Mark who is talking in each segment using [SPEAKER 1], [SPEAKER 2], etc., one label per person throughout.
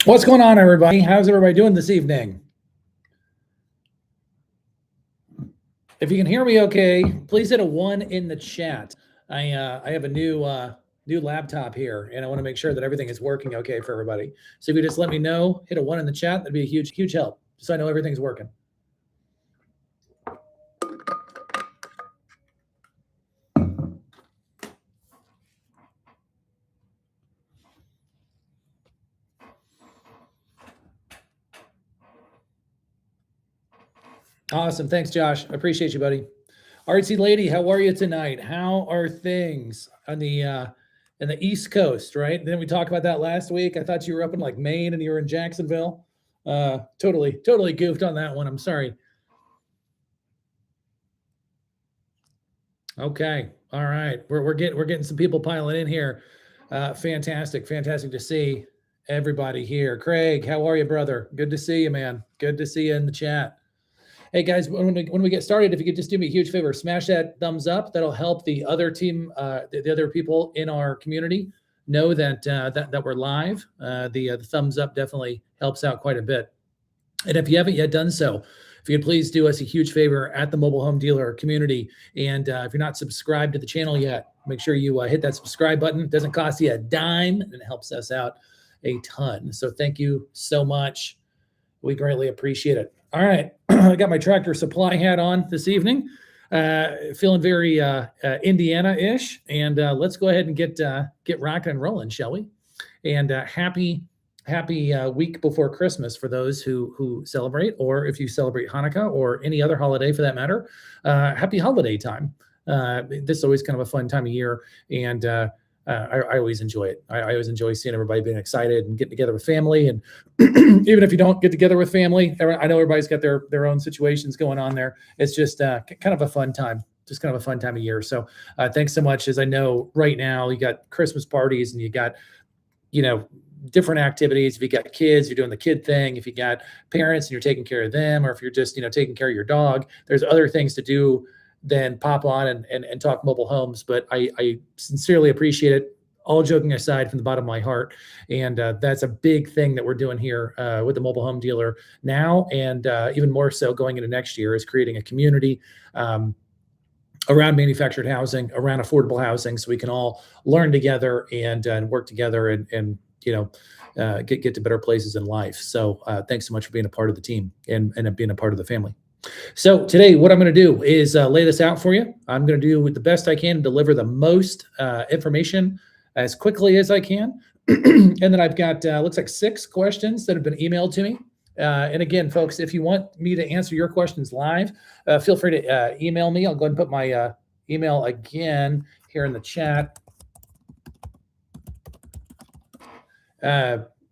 [SPEAKER 1] What's going on, everybody? How's everybody doing this evening? If you can hear me okay, please hit a 1 in the chat. I have a new laptop here, and I want to make sure that everything is working okay for everybody. So if you just let me know, hit a 1 in the chat, that'd be a huge help, so I know everything's working. Awesome. Thanks, Josh. I appreciate you, buddy. Artsy lady, how are you tonight? How are things on the East Coast, right? Didn't we talk about that last week? I thought you were up in like Maine and you were in Jacksonville. Totally goofed on that one. I'm sorry. Okay. All right. We're getting some people piling in here. Fantastic to see everybody here. Craig, how are you, brother? Good to see you, man. Good to see you in the chat. Hey guys, when we get started, if you could just do me a huge favor, smash that thumbs up. That'll help the other team, the other people in our community know that that we're live. The thumbs up definitely helps out quite a bit. And if you haven't yet done so, if you could please do us a huge favor at the mobile home dealer community. And if you're not subscribed to the channel yet, make sure you hit that subscribe button. It doesn't cost you a dime and it helps us out a ton. So thank you so much. We greatly appreciate it. All right, I got my Tractor Supply hat on this evening. Feeling very Indiana-ish, and let's go ahead and get rocking and rolling, shall we? And happy week before Christmas for those who celebrate, or if you celebrate Hanukkah or any other holiday for that matter. Happy holiday time. This is always kind of a fun time of year, and I always enjoy it. I always enjoy seeing everybody being excited and getting together with family. And even if you don't get together with family, I know everybody's got their own situations going on there. It's just kind of a fun time, just kind of a fun time of year. So thanks so much. As I know right now, you got Christmas parties and you got, different activities. If you got kids, you're doing the kid thing. If you got parents and you're taking care of them, or if you're just, taking care of your dog, there's other things to do than pop on and talk mobile homes. But I sincerely appreciate it, all joking aside, from the bottom of my heart. And that's a big thing that we're doing here with the mobile home dealer now, and even more so going into next year, is creating a community around manufactured housing, around affordable housing, so we can all learn together and work together and get to better places in life. So thanks so much for being a part of the team and being a part of the family. So today, what I'm going to do is lay this out for you. I'm going to do the best I can to deliver the most information as quickly as I can. And then I've got, looks like 6 questions that have been emailed to me. And again, folks, if you want me to answer your questions live, feel free to email me. I'll go ahead and put my email again here in the chat.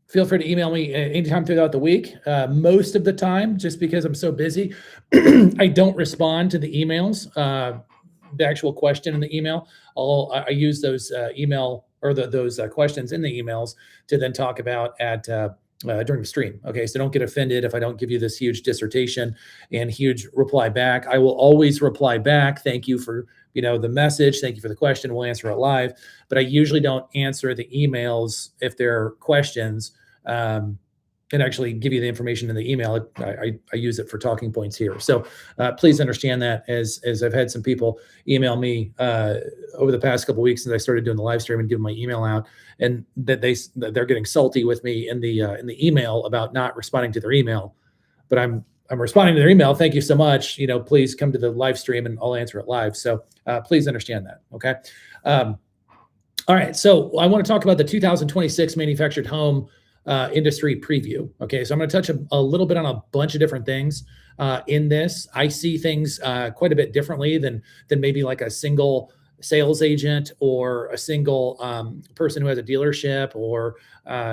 [SPEAKER 1] Feel free to email me anytime throughout the week. Most of the time, just because I'm so busy, I don't respond to the emails, the actual question in the email. I use those email or those questions in the emails to then talk about at during the stream. Okay, so don't get offended if I don't give you this huge dissertation and huge reply back. I will always reply back. Thank you for the message. Thank you for the question. We'll answer it live. But I usually don't answer the emails if they're questions and actually give you the information in the email. I use it for talking points here. So please understand that, as I've had some people email me over the past couple of weeks since I started doing the live stream and giving my email out, and that they're getting salty with me in the email about not responding to their email. But I'm responding to their email. Thank you so much. Please come to the live stream and I'll answer it live. So please understand that. Okay. All right. So I want to talk about the 2026 manufactured home industry preview. Okay. So I'm going to touch a little bit on a bunch of different things in this. I see things quite a bit differently than maybe like a single sales agent or a single person who has a dealership, or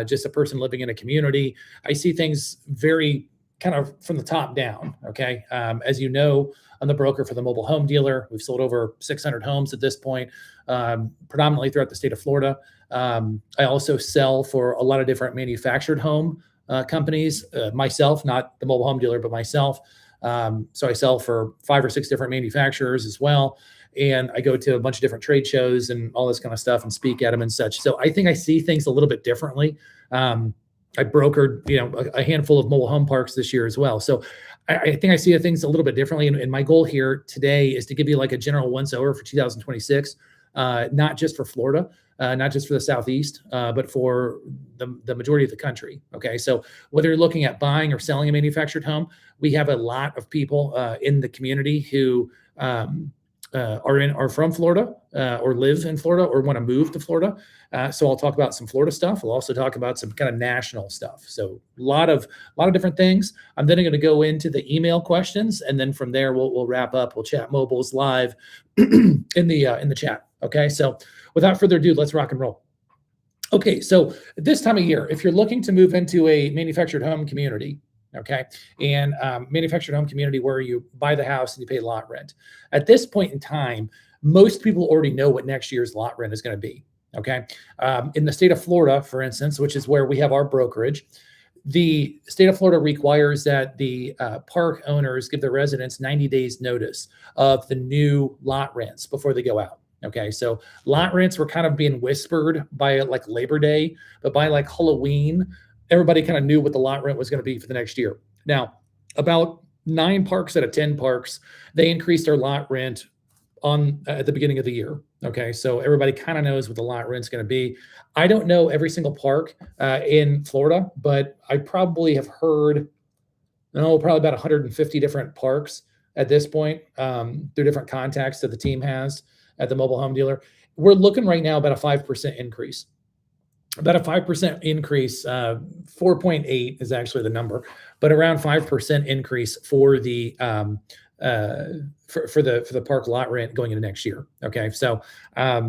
[SPEAKER 1] just a person living in a community. I see things very kind of from the top down. Okay. As you know, I'm the broker for the mobile home dealer. We've sold over 600 homes at this point, predominantly throughout the state of Florida. I also sell for a lot of different manufactured home companies, myself, not the mobile home dealer, but myself. So I sell for 5 or 6 different manufacturers as well. And I go to a bunch of different trade shows and all this kind of stuff and speak at them and such. So I think I see things a little bit differently. brokered, a handful of mobile home parks this year as well. So I think I see things a little bit differently. And my goal here today is to give you like a general once over for 2026, not just for Florida, not just for the Southeast, but for the majority of the country. Okay. So whether you're looking at buying or selling a manufactured home, we have a lot of people in the community who are from Florida or live in Florida or want to move to Florida. So I'll talk about some Florida stuff. We'll also talk about some kind of national stuff. So a lot of different things. I'm then going to go into the email questions, and then from there we'll wrap up. We'll chat mobiles live in the chat. Okay. So without further ado, let's rock and roll. Okay. So this time of year, if you're looking to move into a manufactured home community, okay, and manufactured home community where you buy the house and you pay lot rent. At this point in time, most people already know what next year's lot rent is going to be. Okay, in the state of Florida, for instance, which is where we have our brokerage, the state of Florida requires that the park owners give their residents 90 days notice of the new lot rents before they go out. Okay, so lot rents were kind of being whispered by like Labor Day, but by like Halloween, everybody kind of knew what the lot rent was going to be for the next year. Now, about 9 parks out of 10 parks, they increased their lot rent at the beginning of the year. Okay, so everybody kind of knows what the lot rent's going to be. I don't know every single park in Florida, but I probably have heard, probably about 150 different parks at this point through different contacts that the team has at the mobile home dealer. We're looking right now about a 5% increase. About a 5% increase, 4.8 is actually the number, but around 5% increase for the for the park lot rent going into next year. Okay, so I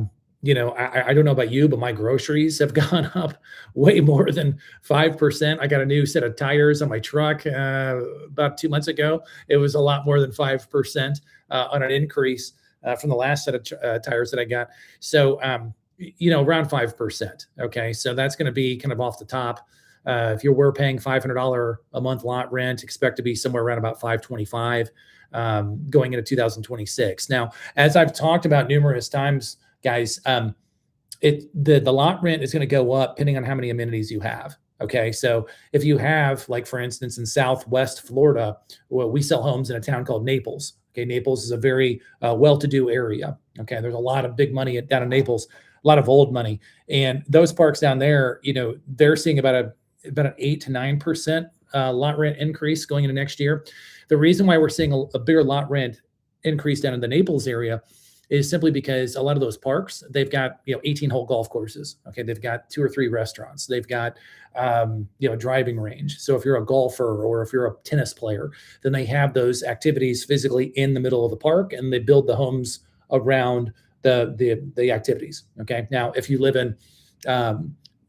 [SPEAKER 1] don't know about you, but my groceries have gone up way more than 5%. I got a new set of tires on my truck about 2 months ago. It was a lot more than 5% on an increase from the last set of tires that I got. So around 5%. Okay, so that's going to be kind of off the top. If you were paying $500 a month lot rent, expect to be somewhere around about $525 going into 2026. Now, as I've talked about numerous times, guys, the lot rent is going to go up depending on how many amenities you have. Okay, so if you have, like for instance, in Southwest Florida, well, we sell homes in a town called Naples. Okay, Naples is a very well-to-do area. Okay, there's a lot of big money down in Naples, a lot of old money, and those parks down there, they're seeing about an 8 to 9% lot rent increase going into next year. The reason why we're seeing a bigger lot rent increase down in the Naples area is simply because a lot of those parks, they've got 18-hole golf courses. Okay, they've got 2 or 3 restaurants. They've got driving range. So if you're a golfer or if you're a tennis player, then they have those activities physically in the middle of the park, and they build the homes around the activities. Okay, now if you live in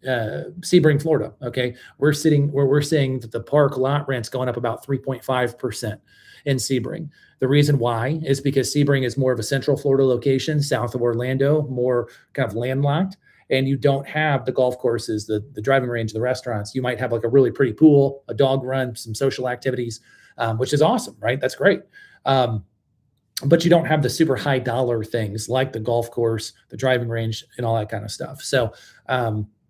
[SPEAKER 1] Sebring, Florida, okay, we're seeing that the park lot rent's going up about 3.5% in Sebring. The reason why is because Sebring is more of a central Florida location, south of Orlando, more kind of landlocked, and you don't have the golf courses, the driving range, the restaurants. You might have like a really pretty pool, a dog run, some social activities, which is awesome, right? That's great. But you don't have the super high dollar things like the golf course, the driving range, and all that kind of stuff. So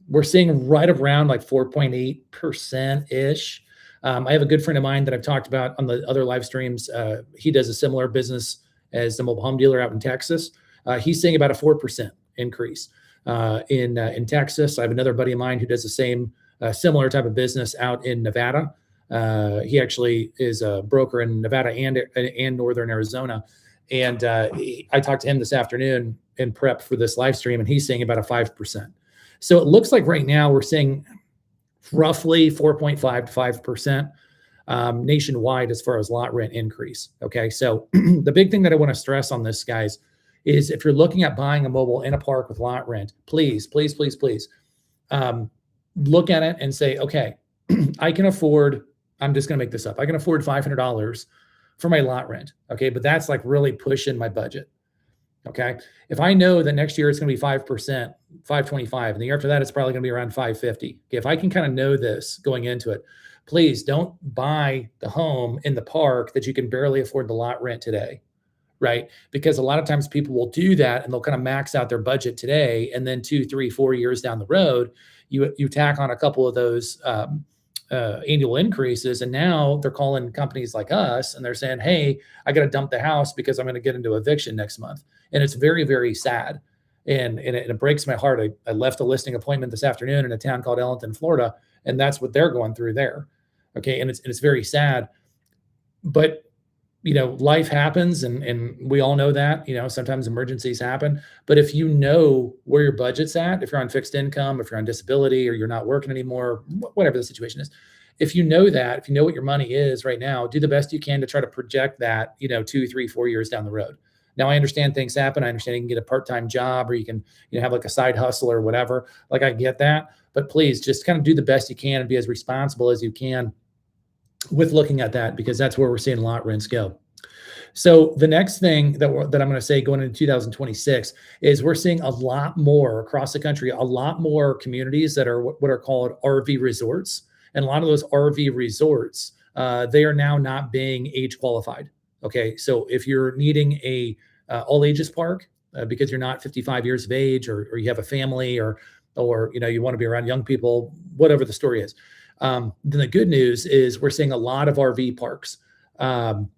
[SPEAKER 1] we're seeing right around like 4.8% ish. I have a good friend of mine that I've talked about on the other live streams. He does a similar business as the mobile home dealer out in Texas. He's seeing about a 4% increase in Texas. I have another buddy of mine who does the same similar type of business out in Nevada. He actually is a broker in Nevada and northern Arizona. And I talked to him this afternoon in prep for this live stream, and he's saying about a 5%. So it looks like right now we're seeing roughly 4.5 to 5% nationwide as far as lot rent increase. Okay, so the big thing that I want to stress on this, guys, is if you're looking at buying a mobile in a park with lot rent, please look at it and say, okay, I can afford, I'm just going to make this up, I can afford $500 for my lot rent. Okay, but that's like really pushing my budget. Okay, if I know that next year it's going to be 5%, 525, and the year after that it's probably going to be around 550. Okay, if I can kind of know this going into it, please don't buy the home in the park that you can barely afford the lot rent today, right? Because a lot of times people will do that and they'll kind of max out their budget today, and then 2, 3, 4 years down the road, you tack on a couple of those annual increases, and now they're calling companies like us and they're saying, "Hey, I got to dump the house because I'm going to get into eviction next month," and it's very, very sad. And it breaks my heart. I left a listing appointment this afternoon in a town called Ellington, Florida, and that's what they're going through there. Okay, and it's very sad, but life happens, and we all know that. Sometimes emergencies happen. But if you know where your budget's at, if you're on fixed income, if you're on disability, or you're not working anymore, whatever the situation is, if you know what your money is right now, do the best you can to try to project that 2, 3, 4 years down the road. Now, I understand things happen. I understand you can get a part-time job, or you can have like a side hustle or whatever. Like, I get that, but please just kind of do the best you can and be as responsible as you can with looking at that, because that's where we're seeing lot rents go. So the next thing that I'm going to say going into 2026 is we're seeing a lot more across the country, a lot more communities that are what are called RV resorts. And a lot of those RV resorts, they are now not being age qualified. Okay, so if you're needing a all ages park because you're not 55 years of age, or you have a family, or you want to be around young people, whatever the story is, then the good news is we're seeing a lot of RV parks coming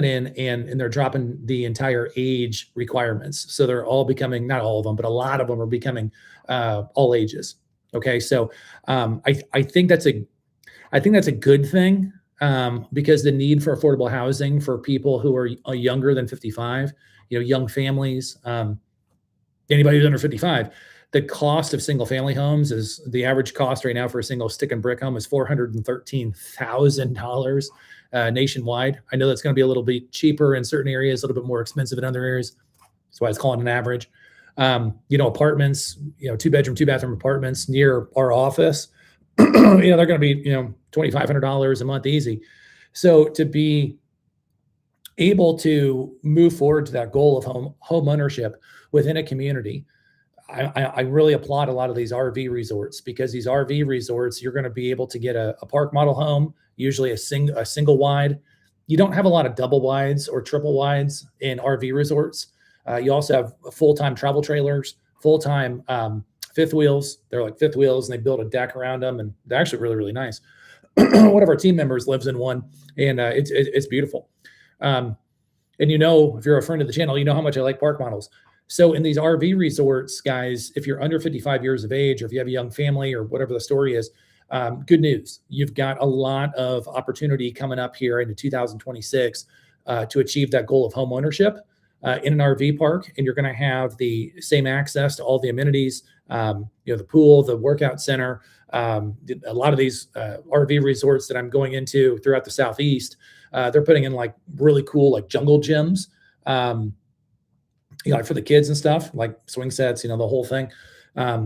[SPEAKER 1] in, and they're dropping the entire age requirements. So they're all becoming, not all of them, but a lot of them are becoming all ages. Okay, so I think that's a good thing, because the need for affordable housing for people who are younger than 55, young families, anybody who's under 55, the cost of single family homes is, the average cost right now for a single stick and brick home is $413,000 nationwide. I know that's going to be a little bit cheaper in certain areas, a little bit more expensive in other areas. That's why it's calling an average. Apartments, 2-bedroom, 2-bathroom apartments near our office, they're going to be, $2,500 a month easy. So to be able to move forward to that goal of home ownership within a community, I really applaud a lot of these RV resorts, because these RV resorts, you're going to be able to get a park model home, usually a single wide. You don't have a lot of double wides or triple wides in RV resorts. You also have full-time travel trailers, full-time fifth wheels. They're like fifth wheels, and they build a deck around them, and they're actually really, really nice. One of our team members lives in one, and it's beautiful. And if you're a friend of the channel, you know how much I like park models. So in these RV resorts, guys, if you're under 55 years of age, or if you have a young family, or whatever the story is, good news. You've got a lot of opportunity coming up here into 2026 to achieve that goal of home ownership in an RV park. And you're going to have the same access to all the amenities, the pool, the workout center. A lot of these RV resorts that I'm going into throughout the Southeast, they're putting in like really cool, like jungle gyms, like for the kids and stuff, like swing sets, the whole thing.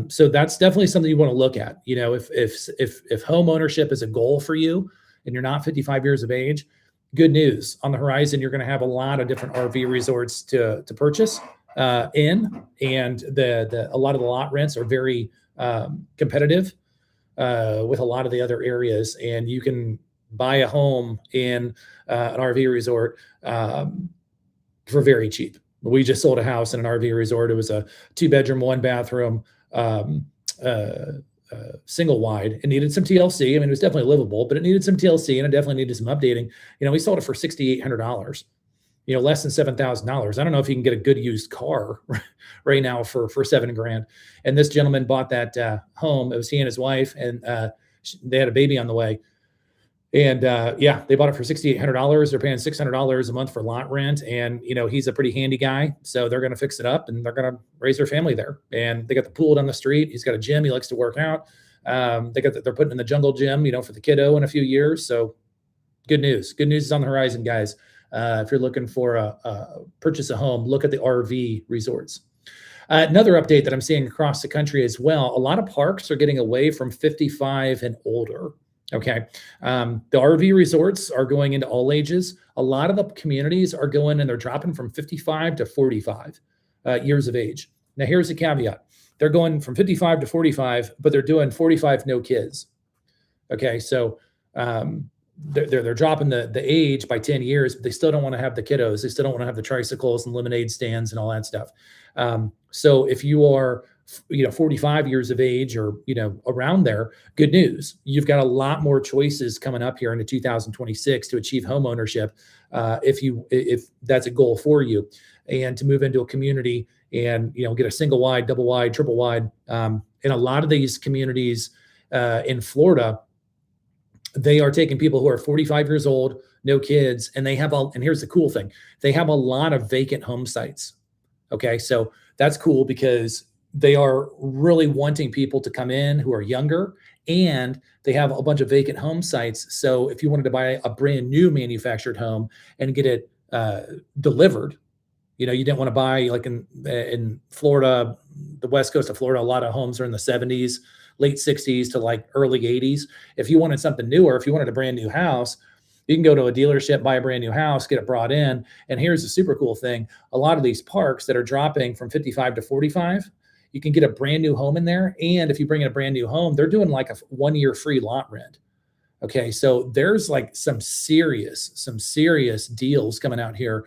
[SPEAKER 1] So that's definitely something you want to look at. If home ownership is a goal for you and you're not 55 years of age, good news. On the horizon, you're going to have a lot of different RV resorts to purchase in, and a lot of the lot rents are very competitive with a lot of the other areas, and you can buy a home in an RV resort for very cheap. We just sold a house in an RV resort. It was a 2-bedroom, 1-bathroom, single wide. It needed some TLC. I mean, it was definitely livable, but it needed some TLC, and it definitely needed some updating. We sold it for $6,800. Less than $7,000. I don't know if you can get a good used car right now for $7,000. And this gentleman bought that home. It was he and his wife, and they had a baby on the way. And they bought it for $6,800. They're paying $600 a month for lot rent. And, he's a pretty handy guy. So they're going to fix it up, and they're going to raise their family there. And they got the pool down the street. He's got a gym. He likes to work out. They're putting in the jungle gym, for the kiddo in a few years. So good news. Good news is on the horizon, guys. If you're looking for purchase a home, look at the RV resorts. Another update that I'm seeing across the country as well, a lot of parks are getting away from 55 and older. Okay. The RV resorts are going into all ages. A lot of the communities are going, and they're dropping from 55 to 45 years of age. Now, here's the caveat. They're going from 55 to 45, but they're doing 45, no kids. Okay. So they're dropping the age by 10 years, but they still don't want to have the kiddos. They still don't want to have the tricycles and lemonade stands and all that stuff. So if you are, 45 years of age or, around there, good news. You've got a lot more choices coming up here into 2026 to achieve home ownership. If that's a goal for you, and to move into a community and, get a single wide, double wide, triple wide. In a lot of these communities in Florida, they are taking people who are 45 years old, no kids, and and here's the cool thing. They have a lot of vacant home sites. Okay. So that's cool because they are really wanting people to come in who are younger, and they have a bunch of vacant home sites. So if you wanted to buy a brand new manufactured home and get it delivered, you didn't want to buy, like in Florida, the west coast of Florida, a lot of homes are in the 70s, late 60s to like early 80s. If you wanted something newer, if you wanted a brand new house, you can go to a dealership, buy a brand new house, get it brought in. And here's the super cool thing. A lot of these parks that are dropping from 55 to 45, you can get a brand new home in there. And if you bring in a brand new home, they're doing like a 1-year free lot rent. Okay. So there's like some serious deals coming out here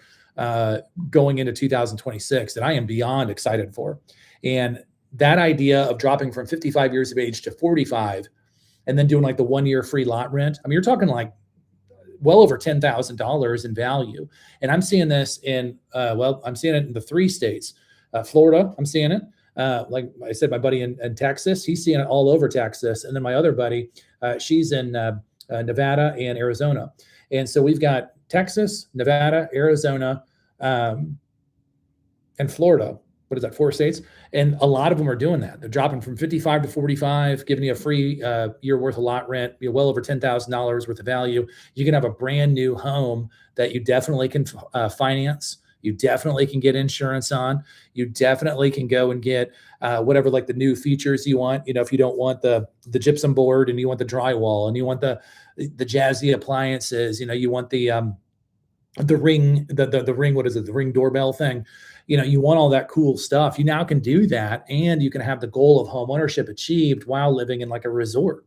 [SPEAKER 1] going into 2026 that I am beyond excited for. And that idea of dropping from 55 years of age to 45 and then doing like the 1-year free lot rent. I mean, you're talking like well over $10,000 in value. And I'm seeing this I'm seeing it in the 3 states. Florida, I'm seeing it. Like I said, my buddy in Texas, he's seeing it all over Texas. And then my other buddy, she's in Nevada and Arizona. And so we've got Texas, Nevada, Arizona, and Florida. What is that, 4 states? And a lot of them are doing that. They're dropping from 55 to 45, giving you a free year worth of lot rent, well over $10,000 worth of value. You can have a brand new home that you definitely can finance. You definitely can get insurance on. You definitely can go and get whatever like the new features you want. If you don't want the gypsum board and you want the drywall and you want the jazzy appliances, you want the ring, the ring, what is it? The Ring doorbell thing. You want all that cool stuff. You now can do that, and you can have the goal of home ownership achieved while living in like a resort.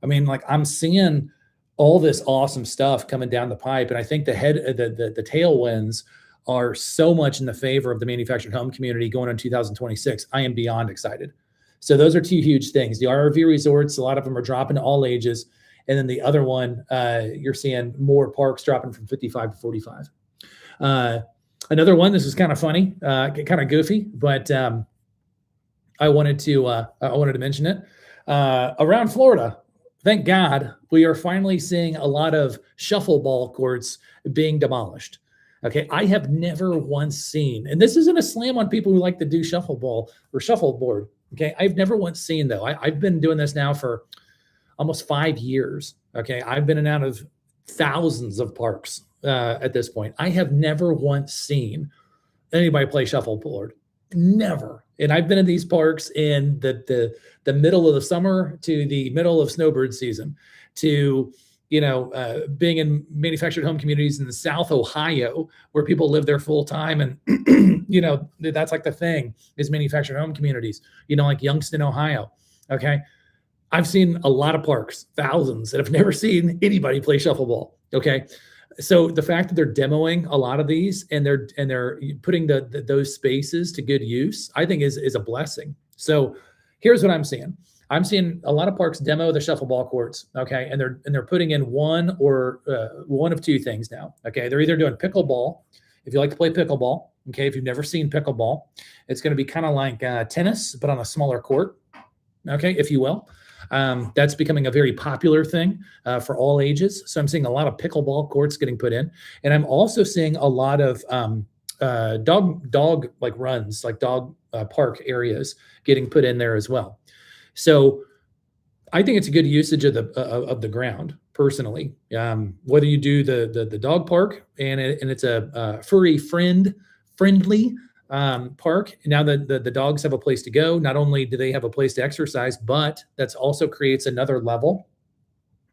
[SPEAKER 1] I mean, like I'm seeing all this awesome stuff coming down the pipe, and I think the tailwinds are so much in the favor of the manufactured home community going on 2026. I am beyond excited. So those are 2 huge things. The RV resorts, a lot of them are dropping to all ages. And then the other one, you're seeing more parks dropping from 55 to 45. Another one, this is kind of funny, kind of goofy, but I wanted to mention it. Around Florida, thank God, we are finally seeing a lot of shuffleball courts being demolished. Okay, I have never once seen, and this isn't a slam on people who like to do shuffleball or shuffleboard. Okay, I've never once seen, though. I've been doing this now for almost 5 years. Okay, I've been in and out of thousands of parks at this point. I have never once seen anybody play shuffleboard. Never. And I've been in these parks in the middle of the summer to the middle of snowbird season, to being in manufactured home communities in the South Ohio where people live there full time. And, that's like the thing is manufactured home communities, like Youngstown, Ohio. Okay. I've seen a lot of parks, thousands, that have never seen anybody play shuffleball. Okay. So the fact that they're demoing a lot of these and they're putting those spaces to good use, I think is a blessing. So here's what I'm seeing. I'm seeing a lot of parks demo the shuffleball courts. Okay. And they're putting in one of 2 things now. Okay. They're either doing pickleball. If you like to play pickleball, okay. If you've never seen pickleball, it's going to be kind of like tennis, but on a smaller court. Okay. If you will. That's becoming a very popular thing for all ages. So I'm seeing a lot of pickleball courts getting put in, and I'm also seeing a lot of dog like runs, like dog park areas getting put in there as well. So I think it's a good usage of the ground personally. Whether you do the dog park and it's a furry friendly park. Now that the dogs have a place to go, not only do they have a place to exercise, but that's also creates another level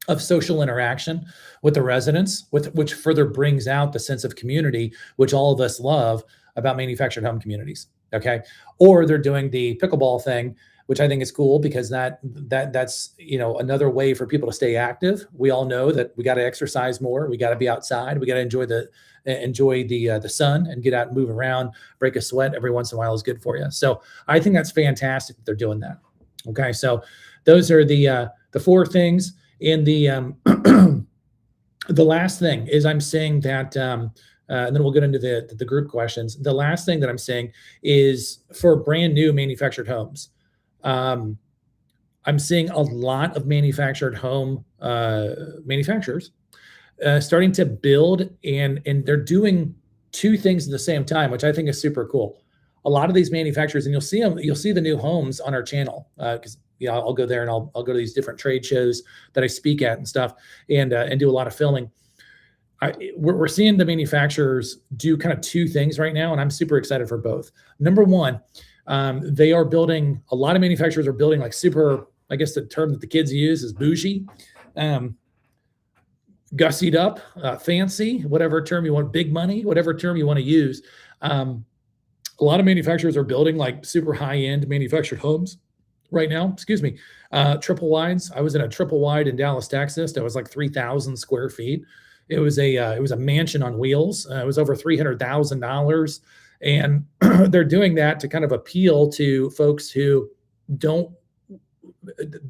[SPEAKER 1] of social interaction with the residents, which further brings out the sense of community, which all of us love about manufactured home communities. Okay. Or they're doing the pickleball thing, which I think is cool because that's, another way for people to stay active. We all know that we got to exercise more. We got to be outside. We got to enjoy the sun and get out and move around. Break a sweat every once in a while is good for you. So I think that's fantastic that they're doing that. Okay. So those are the 4 things. In the the last thing is I'm saying that, and then we'll get into the group questions. The last thing that I'm saying is for brand new manufactured homes. I'm seeing a lot of manufactured home manufacturers starting to build, and they're doing 2 things at the same time, which I think is super cool. A lot of these manufacturers, and you'll see the new homes on our channel, because I'll go there and I'll go to these different trade shows that I speak at and stuff, and do a lot of filming. We're seeing the manufacturers do kind of 2 things right now, and I'm super excited for both. Number one, they are building, a lot of manufacturers are building like super, I guess the term that the kids use is bougie, gussied up, fancy, whatever term you want, big money, whatever term you want to use. A lot of manufacturers are building like super high-end manufactured homes right now. Excuse me. Triple wides. I was in a triple wide in Dallas, Texas. That was like 3,000 square feet. It was a mansion on wheels. It was over $300,000. And they're doing that to kind of appeal to folks who don't,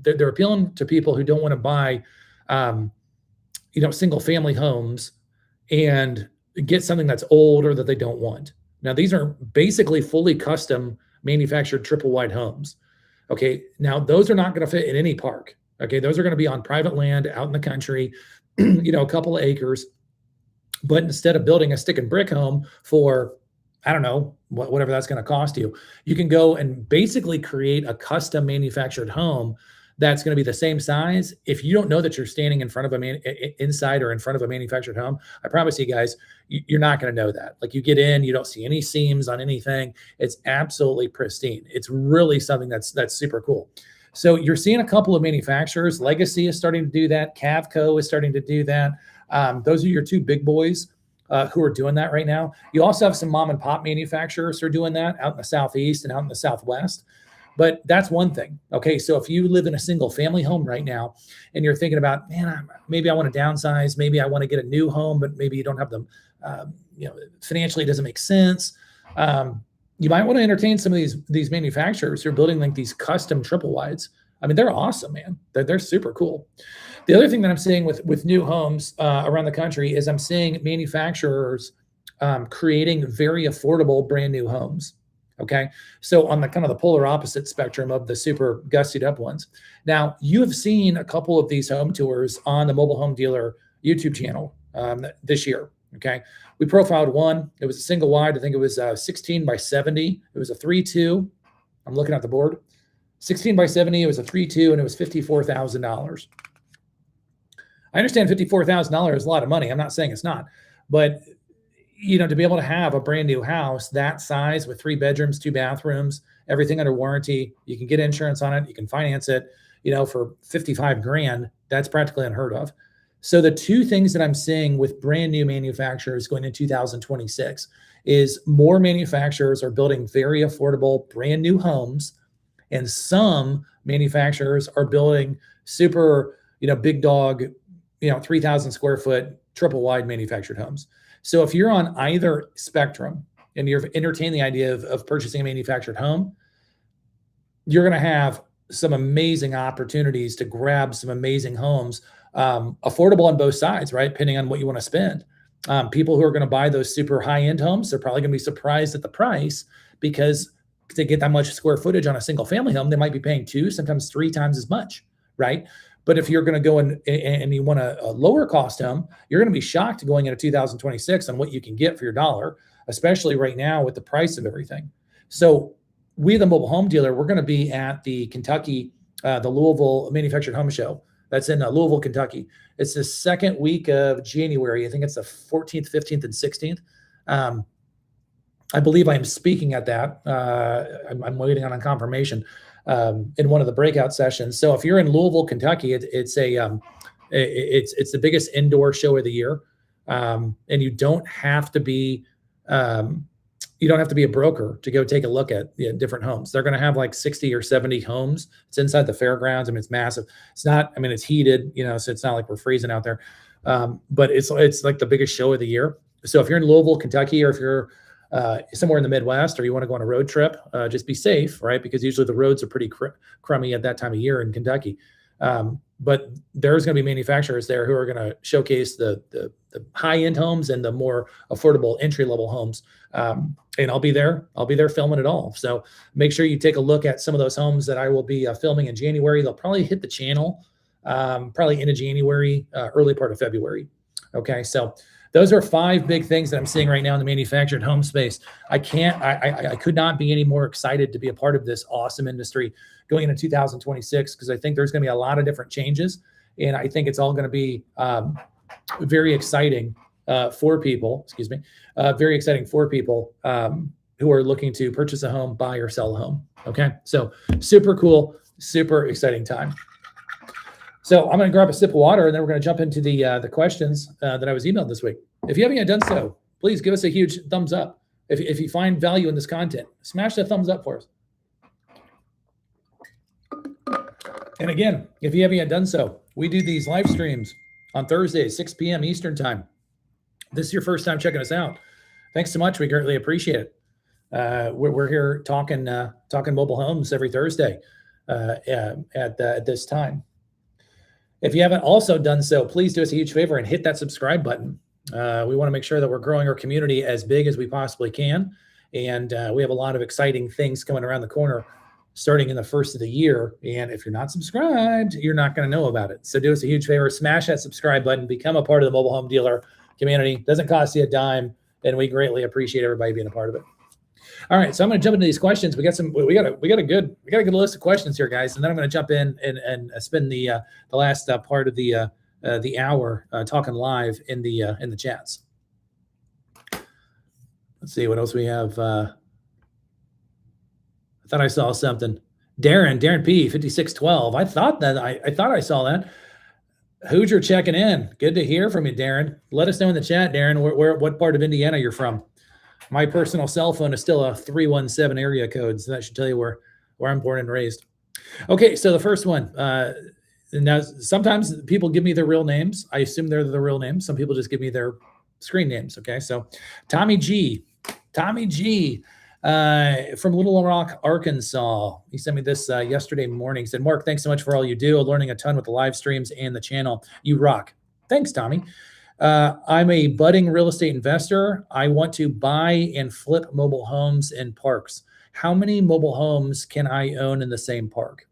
[SPEAKER 1] they're appealing to people who don't want to buy, single family homes and get something that's old or that they don't want. Now, these are basically fully custom manufactured triple wide homes. Okay. Now those are not going to fit in any park. Okay. Those are going to be on private land out in the country, a couple of acres. But instead of building a stick and brick home for, I don't know, whatever that's going to cost you, you can go and basically create a custom manufactured home that's going to be the same size. If you don't know that you're standing in front of inside or in front of a manufactured home, I promise you guys, you're not going to know that. Like you get in, you don't see any seams on anything. It's absolutely pristine. It's really something that's super cool. So you're seeing a couple of manufacturers. Legacy is starting to do that. Cavco is starting to do that. Those are your 2 big boys who are doing that right now. You also have some mom and pop manufacturers who are doing that out in the Southeast and out in the Southwest. But that's one thing. Okay. So if you live in a single family home right now and you're thinking about, man, maybe I want to downsize, maybe I want to get a new home, but maybe you don't have them, financially it doesn't make sense. You might want to entertain some of these manufacturers who are building like these custom triple wides. I mean, they're awesome, man. They're super cool. The other thing that I'm seeing with new homes around the country is I'm seeing manufacturers creating very affordable brand new homes. Okay. So on the kind of the polar opposite spectrum of the super gussied up ones. Now you have seen a couple of these home tours on the Mobile Home Dealer YouTube channel this year. Okay. We profiled one. It was a single wide. I think it was 16 by 70. It was a 3.2. I'm looking at the board. 16 by 70. It was a 3.2 and it was $54,000. I understand $54,000 is a lot of money. I'm not saying it's not, but to be able to have a brand new house that size with 3 bedrooms, 2 bathrooms, everything under warranty, you can get insurance on it. You can finance it, for $55,000. That's practically unheard of. So the 2 things that I'm seeing with brand new manufacturers going into 2026 is more manufacturers are building very affordable brand new homes, and some manufacturers are building super, big dog, 3,000 square foot triple wide manufactured homes. So if you're on either spectrum and you're entertaining the idea of purchasing a manufactured home, you're going to have some amazing opportunities to grab some amazing homes, affordable on both sides, right? Depending on what you want to spend. People who are going to buy those super high-end homes, they're probably going to be surprised at the price because to get that much square footage on a single family home, they might be paying 2, sometimes 3 times as much, right? But if you're going to go in and you want a lower cost home, you're going to be shocked going into 2026 on what you can get for your dollar, especially right now with the price of everything. So we, the Mobile Home Dealer, we're going to be at the Kentucky, the Louisville Manufactured Home Show. That's in Louisville, Kentucky. It's the second week of January. I think it's the 14th, 15th, and 16th. I believe I am speaking at that. I'm waiting on a confirmation in one of the breakout sessions. So if you're in Louisville, Kentucky, it's the biggest indoor show of the year, and you don't have to be you don't have to be a broker to go take a look at different homes. They're going to have like 60 or 70 homes. It's inside the fairgrounds. I mean, it's massive. It's not, I mean, it's heated, so it's not like we're freezing out there. But it's like the biggest show of the year. So if you're in Louisville, Kentucky, or if you're somewhere in the Midwest, or you want to go on a road trip, just be safe, right? Because usually the roads are pretty crummy at that time of year in Kentucky. But there's going to be manufacturers there who are going to showcase the high-end homes and the more affordable entry-level homes. And I'll be there filming it all. So make sure you take a look at some of those homes that I will be filming in January. They'll probably hit the channel probably into January, early part of February. Okay, so those are 5 big things that I'm seeing right now in the manufactured home space. I could not be any more excited to be a part of this awesome industry going into 2026, because I think there's going to be a lot of different changes, and I think it's all going to be very exciting for people. Very exciting for people who are looking to purchase a home, buy or sell a home. Okay, so super cool, super exciting time. So I'm going to grab a sip of water, and then we're going to jump into the questions that I was emailed this week. If you haven't yet done so, please give us a huge thumbs up. If you find value in this content, smash that thumbs up for us. And again, if you haven't yet done so, we do these live streams on Thursdays, 6 p.m. Eastern time. This is your first time checking us out. Thanks so much. We greatly appreciate it. We're here talking mobile homes every Thursday at this time. If you haven't also done so, please do us a huge favor and hit that subscribe button. We want to make sure that we're growing our community as big as we possibly can. And we have a lot of exciting things coming around the corner starting in the first of the year. And if you're not subscribed, you're not going to know about it. So do us a huge favor, smash that subscribe button, become a part of the mobile home dealer community. Doesn't cost you a dime, and we greatly appreciate everybody being a part of it. All right, so I'm going to jump into these questions. We got a good list of questions here, guys, and then I'm going to jump in and spend the last part of the hour talking live in the chats. Let's see what else we have. I thought I saw something. Darren P 5612. I thought I saw that. Hoosier checking in. Good to hear from you, Darren. Let us know in the chat, Darren, what part of Indiana you're from. My personal cell phone is still a 317 area code, so that should tell you where I'm born and raised. Okay, so the first one. Now, sometimes people give me their real names. I assume they're the real names. Some people just give me their screen names. Okay, so Tommy G from Little Rock, Arkansas. He sent me this yesterday morning. He said, Mark, thanks so much for all you do. Learning a ton with the live streams and the channel. You rock. Thanks, Tommy. I'm a budding real estate investor. I want to buy and flip mobile homes in parks. How many mobile homes can I own in the same park?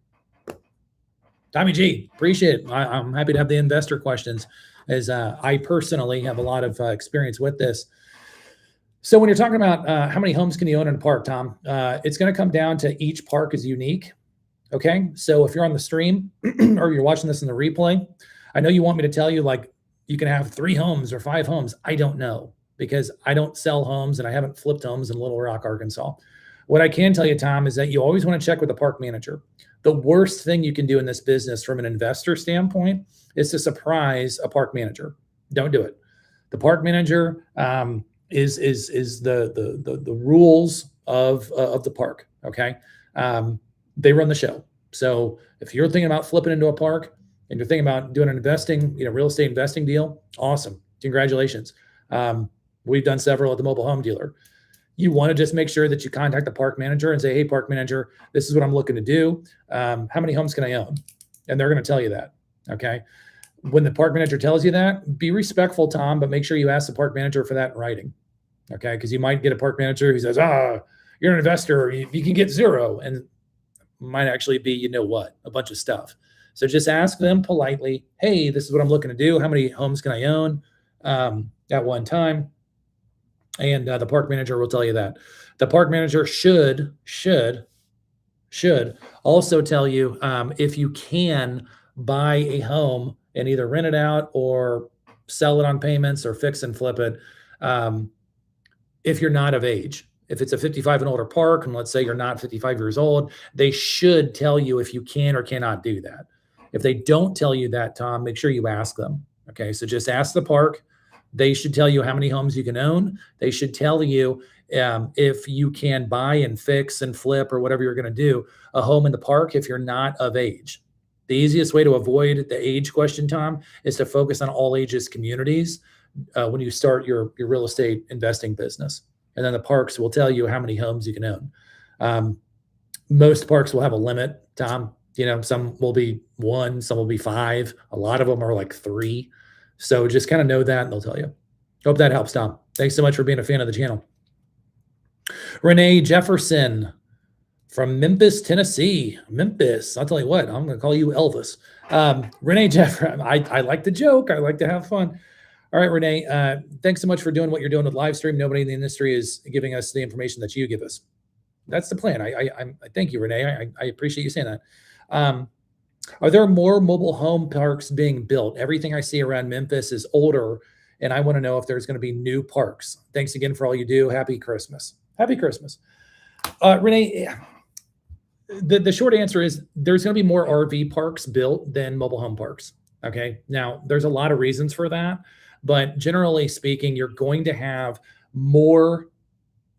[SPEAKER 1] Tommy G, appreciate it. I'm happy to have the investor questions, as I personally have a lot of experience with this. So when you're talking about how many homes can you own in a park, Tom, it's going to come down to each park is unique. Okay, so if you're on the stream or you're watching this in the replay, I know you want me to tell you like you can have 3 homes or 5 homes. I don't know, because I don't sell homes and I haven't flipped homes in Little Rock, Arkansas. What I can tell you, Tom, is that you always want to check with the park manager. The worst thing you can do in this business from an investor standpoint is to surprise a park manager. Don't do it. The park manager is the rules of the park. Okay, they run the show. So if you're thinking about flipping into a park and you're thinking about doing an investing, real estate investing deal, awesome, congratulations. We've done several at the mobile home dealer. You want to just make sure that you contact the park manager and say, hey, park manager, this is what I'm looking to do. How many homes can I own? And they're going to tell you that. Okay. When the park manager tells you that, be respectful, Tom, but make sure you ask the park manager for that in writing. Okay. Because you might get a park manager who says, you're an investor, you can get 0. And might actually be, a bunch of stuff. So just ask them politely, hey, this is what I'm looking to do. How many homes can I own at one time? And the park manager will tell you that. The park manager should also tell you if you can buy a home and either rent it out or sell it on payments or fix and flip it if you're not of age. If it's a 55 and older park, and let's say you're not 55 years old, they should tell you if you can or cannot do that. If they don't tell you that, Tom, make sure you ask them. Okay, so just ask the park. They should tell you how many homes you can own. They should tell you if you can buy and fix and flip or whatever you're going to do a home in the park if you're not of age. The easiest way to avoid the age question, Tom, is to focus on all ages communities when you start your real estate investing business. And then the parks will tell you how many homes you can own. Most parks will have a limit, Tom. Some will be 1, some will be 5. A lot of them are like 3. So just kind of know that and they'll tell you. Hope that helps, Tom. Thanks so much for being a fan of the channel. Renee Jefferson from Memphis, Tennessee. Memphis, I'll tell you what, I'm going to call you Elvis. Renee Jefferson, I like to joke. I like to have fun. All right, Renee, thanks so much for doing what you're doing with live stream. Nobody in the industry is giving us the information that you give us. That's the plan. I thank you, Renee. I appreciate you saying that. Are there more mobile home parks being built? Everything I see around Memphis is older, and I want to know if there's going to be new parks. Thanks again for all you do. Happy Christmas. Happy Christmas. Renee, the short answer is there's going to be more RV parks built than mobile home parks. Okay. Now, there's a lot of reasons for that, but generally speaking, you're going to have more.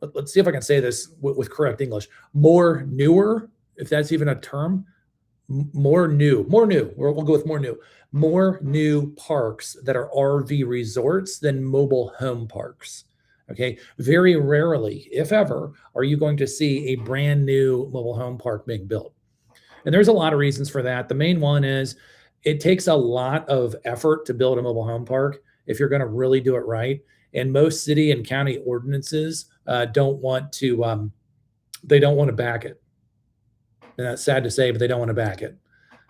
[SPEAKER 1] Let's see if I can say this with correct English. More newer, if that's even a term. More new. We'll go with more new parks that are RV resorts than mobile home parks. Okay. Very rarely, if ever, are you going to see a brand new mobile home park being built. And there's a lot of reasons for that. The main one is it takes a lot of effort to build a mobile home park if you're going to really do it right. And most city and county ordinances don't want to back it. And that's sad to say, but they don't want to back it.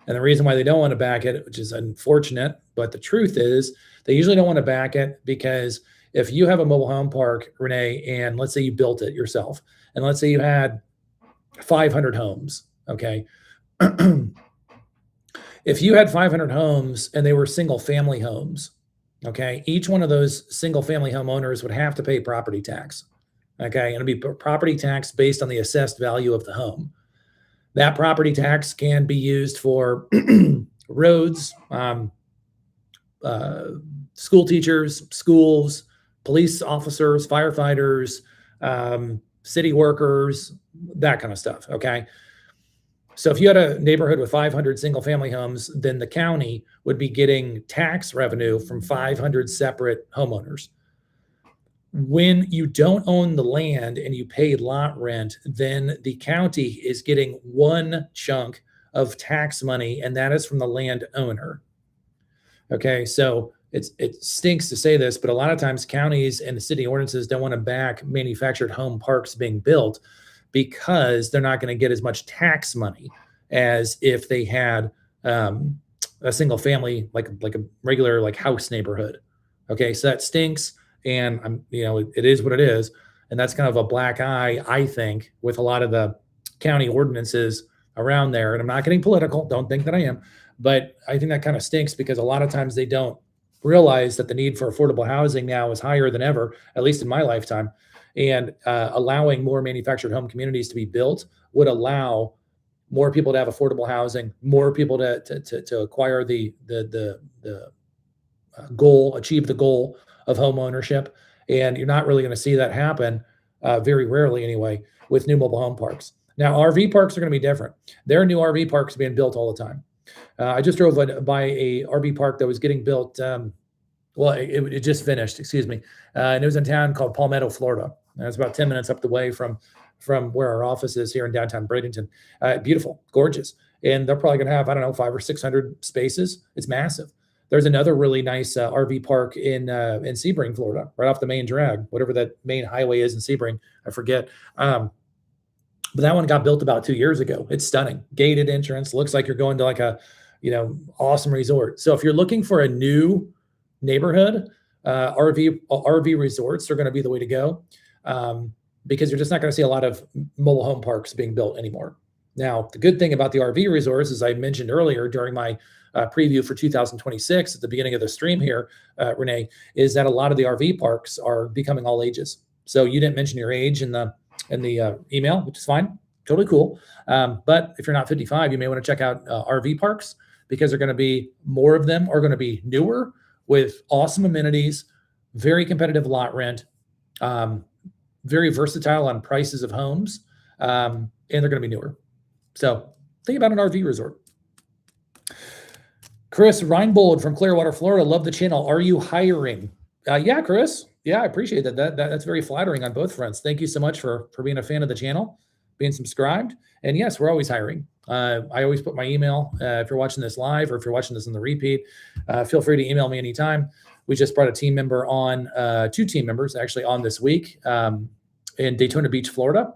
[SPEAKER 1] And the reason why they don't want to back it, which is unfortunate, but the truth is they usually don't want to back it because if you have a mobile home park, Renee, and let's say you built it yourself, and let's say you had 500 homes, okay? If you had 500 homes and they were single family homes, okay, each one of those single family homeowners would have to pay property tax, okay? And it'd be property tax based on the assessed value of the home. That property tax can be used for roads, school teachers, schools, police officers, firefighters, city workers, that kind of stuff, okay? So if you had a neighborhood with 500 single-family homes, then the county would be getting tax revenue from 500 separate homeowners. When you don't own the land and you pay lot rent, then the county is getting one chunk of tax money, and that is from the landowner. Okay, so it stinks to say this, but a lot of times counties and the city ordinances don't want to back manufactured home parks being built because they're not going to get as much tax money as if they had a single family, like a regular like house neighborhood. Okay, so that stinks. And it is what it is. And that's kind of a black eye, I think, with a lot of the county ordinances around there. And I'm not getting political. Don't think that I am. But I think that kind of stinks because a lot of times they don't realize that the need for affordable housing now is higher than ever, at least in my lifetime. And allowing more manufactured home communities to be built would allow more people to have affordable housing, more people to acquire the goal, achieve the goal of home ownership. And you're not really going to see that happen, very rarely anyway, with new mobile home parks. Now, RV parks are going to be different. There are new RV parks being built all the time. I just drove by a RV park that was getting built. It just finished, excuse me. And it was in a town called Palmetto, Florida. And it's about 10 minutes up the way from where our office is here in downtown Bradenton. Beautiful, gorgeous. And they're probably going to have, 500 or 600 spaces. It's massive. There's another really nice RV park in Sebring, Florida, right off the main drag, whatever that main highway is in Sebring. I forget. But that one got built about 2 years ago. It's stunning. Gated entrance. Looks like you're going to like a, awesome resort. So if you're looking for a new neighborhood, RV resorts are going to be the way to go because you're just not going to see a lot of mobile home parks being built anymore. Now, the good thing about the RV resorts, as I mentioned earlier during my preview for 2026 at the beginning of the stream here, Renee, is that a lot of the RV parks are becoming all ages. So you didn't mention your age in the email, which is fine, totally cool. But if you're not 55, you may want to check out RV parks because they're going to be more of them are going to be newer with awesome amenities, very competitive lot rent, very versatile on prices of homes, and they're going to be newer. So think about an RV resort. Chris Reinbold from Clearwater, Florida. Love the channel. Are you hiring? Yeah, Chris. Yeah, I appreciate that. That's very flattering on both fronts. Thank you so much for being a fan of the channel, being subscribed. And yes, we're always hiring. I always put my email. If you're watching this live or if you're watching this in the repeat, feel free to email me anytime. We just brought a team member on, 2 team members actually on this week in Daytona Beach, Florida.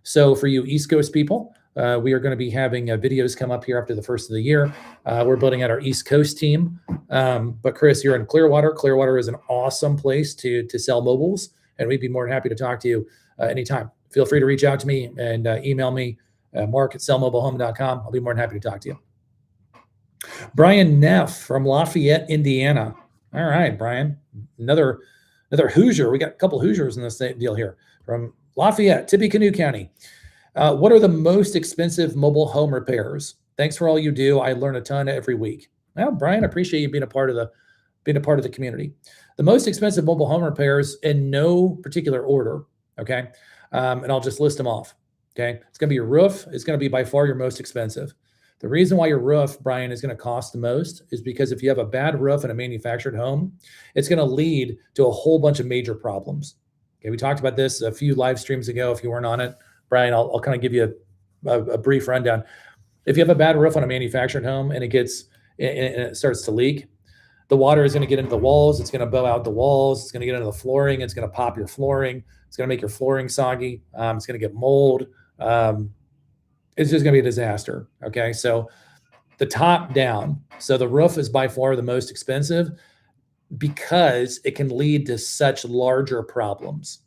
[SPEAKER 1] So for you East Coast people, we are going to be having videos come up here after the first of the year. We're building out our East Coast team. But Chris, you're in Clearwater. Clearwater is an awesome place to sell mobiles, and we'd be more than happy to talk to you anytime. Feel free to reach out to me and email me, mark@sellmobilehome.com. I'll be more than happy to talk to you. Brian Neff from Lafayette, Indiana. All right, Brian, another Hoosier. We got a couple Hoosiers in this deal here from Lafayette, Tippecanoe County. What are the most expensive mobile home repairs? Thanks for all you do. I learn a ton every week. Well, Brian, I appreciate you being a part of the community. The most expensive mobile home repairs in no particular order. Okay. And I'll just list them off. Okay. It's going to be your roof. It's going to be by far your most expensive. The reason why your roof, Brian, is going to cost the most is because if you have a bad roof in a manufactured home, it's going to lead to a whole bunch of major problems. Okay. We talked about this a few live streams ago. If you weren't on it, Brian, I'll kind of give you a brief rundown. If you have a bad roof on a manufactured home and it starts to leak, the water is going to get into the walls. It's going to bow out the walls. It's going to get into the flooring. It's going to pop your flooring. It's going to make your flooring soggy. It's going to get mold. It's just going to be a disaster. Okay. So the top down. So the roof is by far the most expensive because it can lead to such larger problems.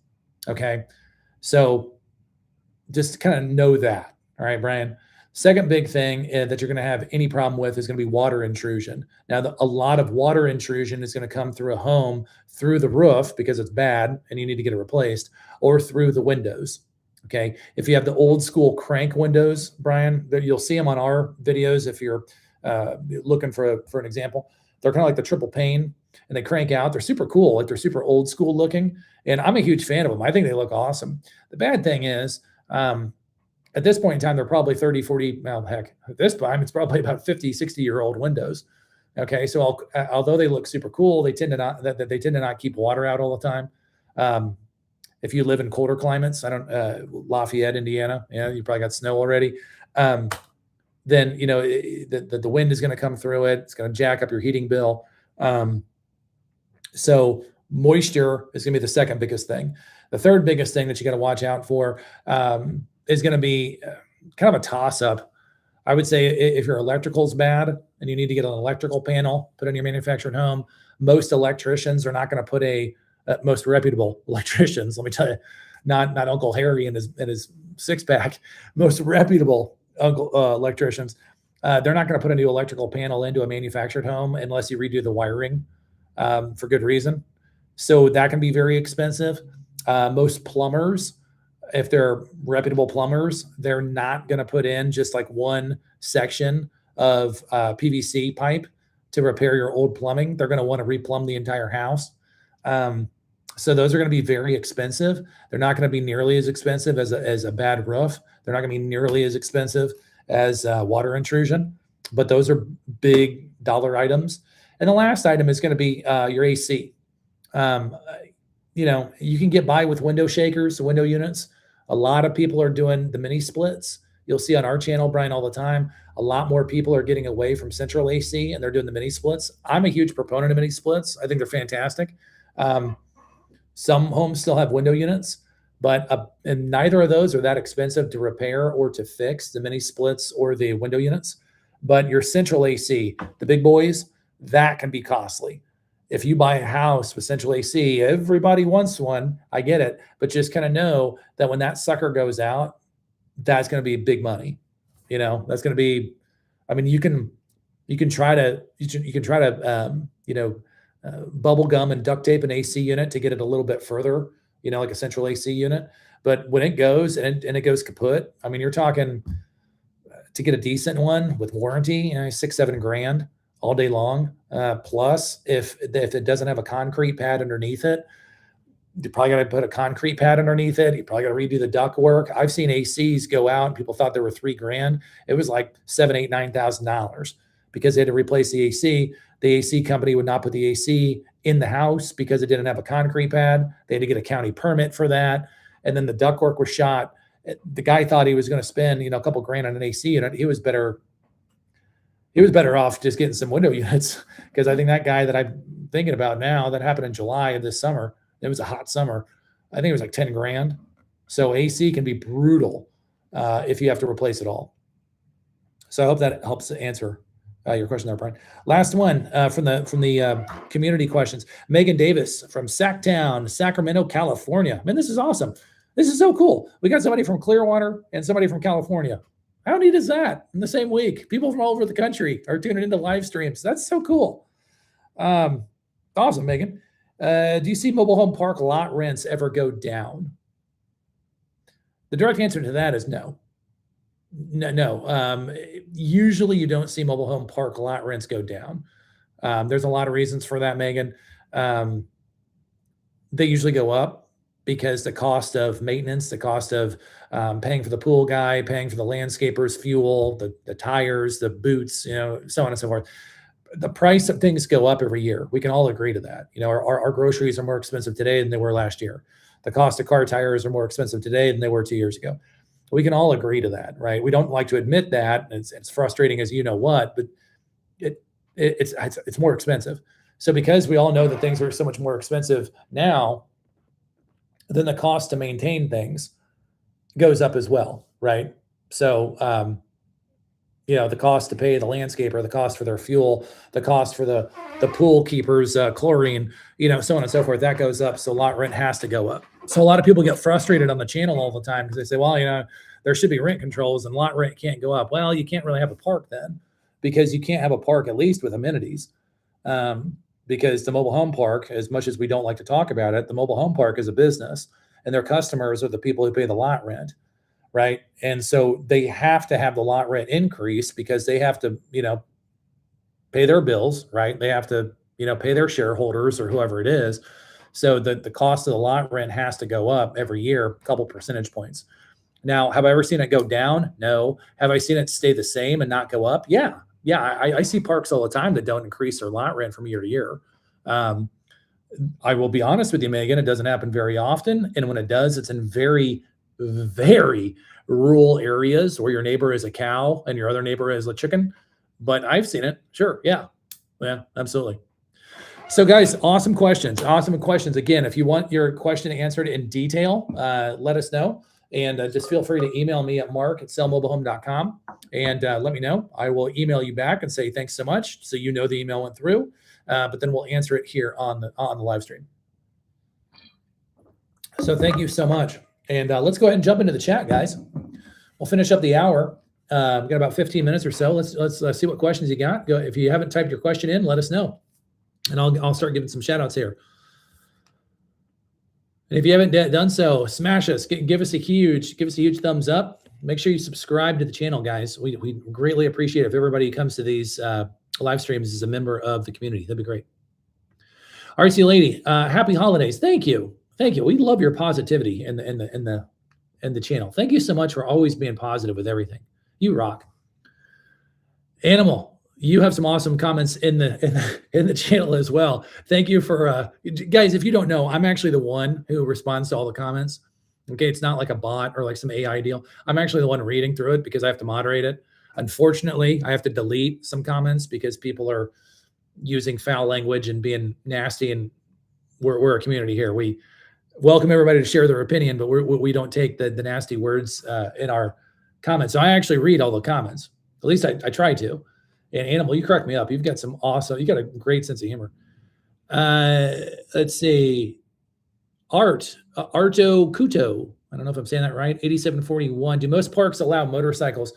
[SPEAKER 1] Okay. So just kind of know that. All right, Brian. Second big thing that you're going to have any problem with is going to be water intrusion. Now, a lot of water intrusion is going to come through a home, through the roof because it's bad and you need to get it replaced, or through the windows. Okay. If you have the old school crank windows, Brian, you'll see them on our videos. If you're looking for an example, they're kind of like the triple pane and they crank out. They're super cool. Like they're super old school looking. And I'm a huge fan of them. I think they look awesome. The bad thing is, at this point in time, they're probably 30, 40, well, heck, at this time, it's probably about 50, 60-year-old windows. Okay. So although they look super cool, they tend to not keep water out all the time. If you live in colder climates, Lafayette, Indiana, you probably got snow already. Then, the wind is going to come through it. It's going to jack up your heating bill. So moisture is going to be the second biggest thing. The third biggest thing that you got to watch out for is going to be kind of a toss-up. I would say if your electrical's bad and you need to get an electrical panel put in your manufactured home, most electricians are not going to put most reputable electricians. Let me tell you, not Uncle Harry and his six-pack. Most reputable electricians, they're not going to put a new electrical panel into a manufactured home unless you redo the wiring for good reason. So that can be very expensive. Most plumbers, if they're reputable plumbers, they're not going to put in just like one section of PVC pipe to repair your old plumbing. They're going to want to replumb the entire house. So those are going to be very expensive. They're not going to be nearly as expensive as a bad roof. They're not going to be nearly as expensive as water intrusion, but those are big dollar items. And the last item is going to be your AC. You can get by with window shakers, window units. A lot of people are doing the mini splits. You'll see on our channel, Brian, all the time. A lot more people are getting away from central AC and they're doing the mini splits. I'm a huge proponent of mini splits. I think they're fantastic. Some homes still have window units, but and neither of those are that expensive to repair or to fix, the mini splits or the window units. But your central AC, the big boys, that can be costly. If you buy a house with central AC, everybody wants one. I get it, but just kind of know that when that sucker goes out, that's going to be big money. That's going to be. I mean, you can try to bubble gum and duct tape an AC unit to get it a little bit further. Like a central AC unit. But when it goes and it goes kaput, I mean, you're talking to get a decent one with warranty, $6-7 all day long. Plus, if it doesn't have a concrete pad underneath it, You probably got to put a concrete pad underneath it. You probably got to redo the duct work. I've seen ACs go out and people thought they were $3,000. It was like $7,000, $8,000, $9,000 because they had to replace the AC. The AC company would not put the AC in the house because it didn't have a concrete pad. They had to get a county permit for that. And then the ductwork was shot. The guy thought he was going to spend, a couple grand on an AC, and he was better off just getting some window units, because I think that guy that I'm thinking about now, that happened in July of this summer. It was a hot summer. I think it was like 10 grand. So AC can be brutal if you have to replace it all. So I hope that helps answer your question there, Brian. Last one from the community questions. Megan Davis from Sacktown, Sacramento, California. Man, this is awesome. This is so cool. We got somebody from Clearwater and somebody from California. How neat is that? In the same week, people from all over the country are tuning into live streams. That's so cool. Awesome, Megan. Do you see mobile home park lot rents ever go down? The direct answer to that is no. No. Usually you don't see mobile home park lot rents go down. There's a lot of reasons for that, Megan. They usually go up because the cost of maintenance, the cost of paying for the pool guy, paying for the landscapers, fuel, the tires, the boots, so on and so forth. The price of things go up every year. We can all agree to that. Our groceries are more expensive today than they were last year. The cost of car tires are more expensive today than they were 2 years ago. We can all agree to that, right? We don't like to admit that. It's frustrating as you know what, but it's more expensive. So because we all know that things are so much more expensive now, then the cost to maintain things goes up as well, right? So, the cost to pay the landscaper, the cost for their fuel, the cost for the pool keepers, chlorine, so on and so forth, that goes up. So lot rent has to go up. So a lot of people get frustrated on the channel all the time because they say, well, there should be rent controls and lot rent can't go up. Well, you can't really have a park then, because you can't have a park at least with amenities. Because the mobile home park, as much as we don't like to talk about it, the mobile home park is a business, and their customers are the people who pay the lot rent, right? And so they have to have the lot rent increase because they have to, pay their bills, right? They have to, pay their shareholders or whoever it is. So the cost of the lot rent has to go up every year, a couple percentage points. Now, have I ever seen it go down? No. Have I seen it stay the same and not go up? Yeah. Yeah, I see parks all the time that don't increase their lot rent from year to year. I will be honest with you, Megan, it doesn't happen very often. And when it does, it's in very, very rural areas where your neighbor is a cow and your other neighbor is a chicken. But I've seen it. Sure. Yeah, absolutely. So guys, awesome questions. Again, if you want your question answered in detail, let us know. And just feel free to email me at mark@sellmobilehome.com and let me know. I will email you back and say thanks so much, so the email went through. But then we'll answer it here on the live stream. So thank you so much. And let's go ahead and jump into the chat, guys. We'll finish up the hour. We've got about 15 minutes or so. Let's see what questions you got. Go, if you haven't typed your question in, let us know, and I'll start giving some shout outs here. And if you haven't done so, smash us, give us a huge thumbs up. Make sure you subscribe to the channel, guys. We greatly appreciate it if everybody who comes to these live streams is a member of the community. That'd be great. RC Lady, happy holidays. Thank you. We love your positivity in the channel. Thank you so much for always being positive with everything. You rock. Animal, you have some awesome comments in the channel as well. Thank you for guys. If you don't know, I'm actually the one who responds to all the comments. Okay, it's not like a bot or like some AI deal. I'm actually the one reading through it because I have to moderate it. Unfortunately, I have to delete some comments because people are using foul language and being nasty. And we're a community here. We welcome everybody to share their opinion, but we don't take the nasty words in our comments. So I actually read all the comments. At least I try to. And Animal, you crack me up. You got a great sense of humor. Let's see. Arto Kuto. I don't know if I'm saying that right. 8741. Do most parks allow motorcycles?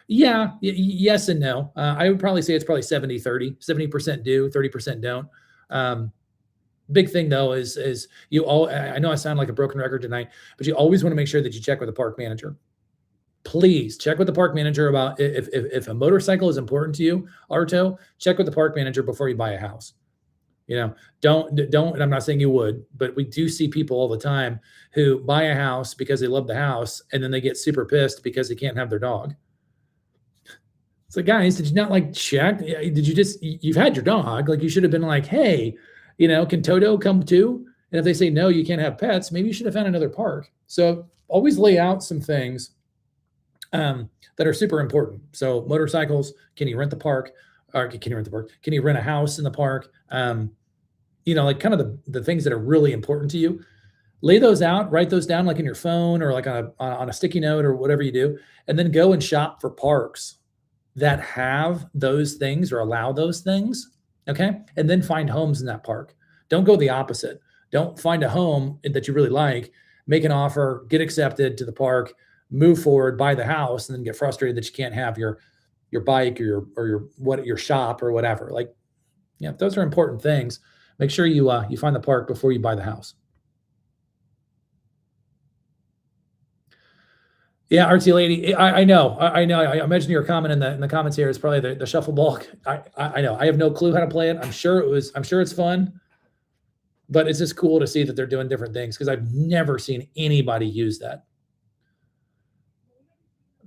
[SPEAKER 1] Yes and no. I would probably say it's probably 70-30. 70% do, 30% don't. Big thing though is you all. I know I sound like a broken record tonight, but you always want to make sure that you check with the park manager. Please check with the park manager about if a motorcycle is important to you, Arto, check with the park manager before you buy a house. You know, don't, and I'm not saying you would, but we do see people all the time who buy a house because they love the house, and then they get super pissed because they can't have their dog. It's like, guys, did you not like check? Did you just, you've had your dog. Like, you should have been like, hey, you know, can Toto come too? And if they say, no, you can't have pets, maybe you should have found another park. So always lay out some things that are super important. So motorcycles, can you rent the park? Or can you rent the park? Can you rent a house in the park? You know, like kind of the things that are really important to you. Lay those out, write those down like in your phone or like on a sticky note or whatever you do, and then go and shop for parks that have those things or allow those things. Okay. And then find homes in that park. Don't go the opposite. Don't find a home that you really like, make an offer, get accepted to the park, move forward, buy the house, and then get frustrated that you can't have your bike or your shop or whatever. Like, yeah, those are important things. Make sure you find the park before you buy the house. Yeah, RT lady, I know. I imagine your comment in the comments here is probably the shuffle ball. I know. I have no clue how to play it. I'm sure it's fun, but it's just cool to see that they're doing different things because I've never seen anybody use that.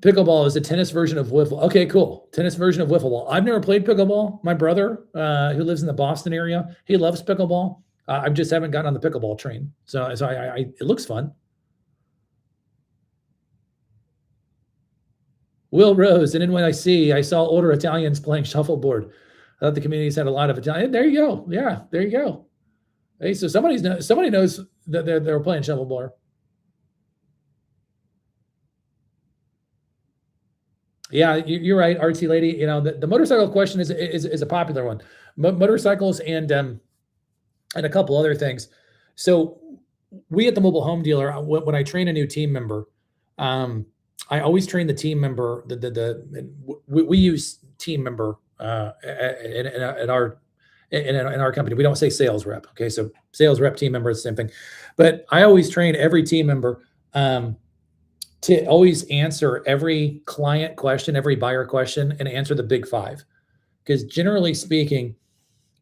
[SPEAKER 1] Pickleball is a tennis version of wiffle. Okay, cool. Tennis version of wiffle ball. I've never played pickleball. My brother, who lives in the Boston area, he loves pickleball. I just haven't gotten on the pickleball train. So I it looks fun. Will Rose, and then when I saw older Italians playing shuffleboard. I thought the communities had a lot of Italian. There you go. Yeah, there you go. Hey, so somebody knows that they're playing shuffleboard. Yeah, you're right, RT lady. You know, the motorcycle question is a popular one. Motorcycles and a couple other things. So we at the mobile home dealer, when I train a new team member, I always train the team member. We use team member in our company. We don't say sales rep. Okay, so sales rep, team member is the same thing. But I always train every team member to always answer every client question, every buyer question, and answer the big five. Because generally speaking,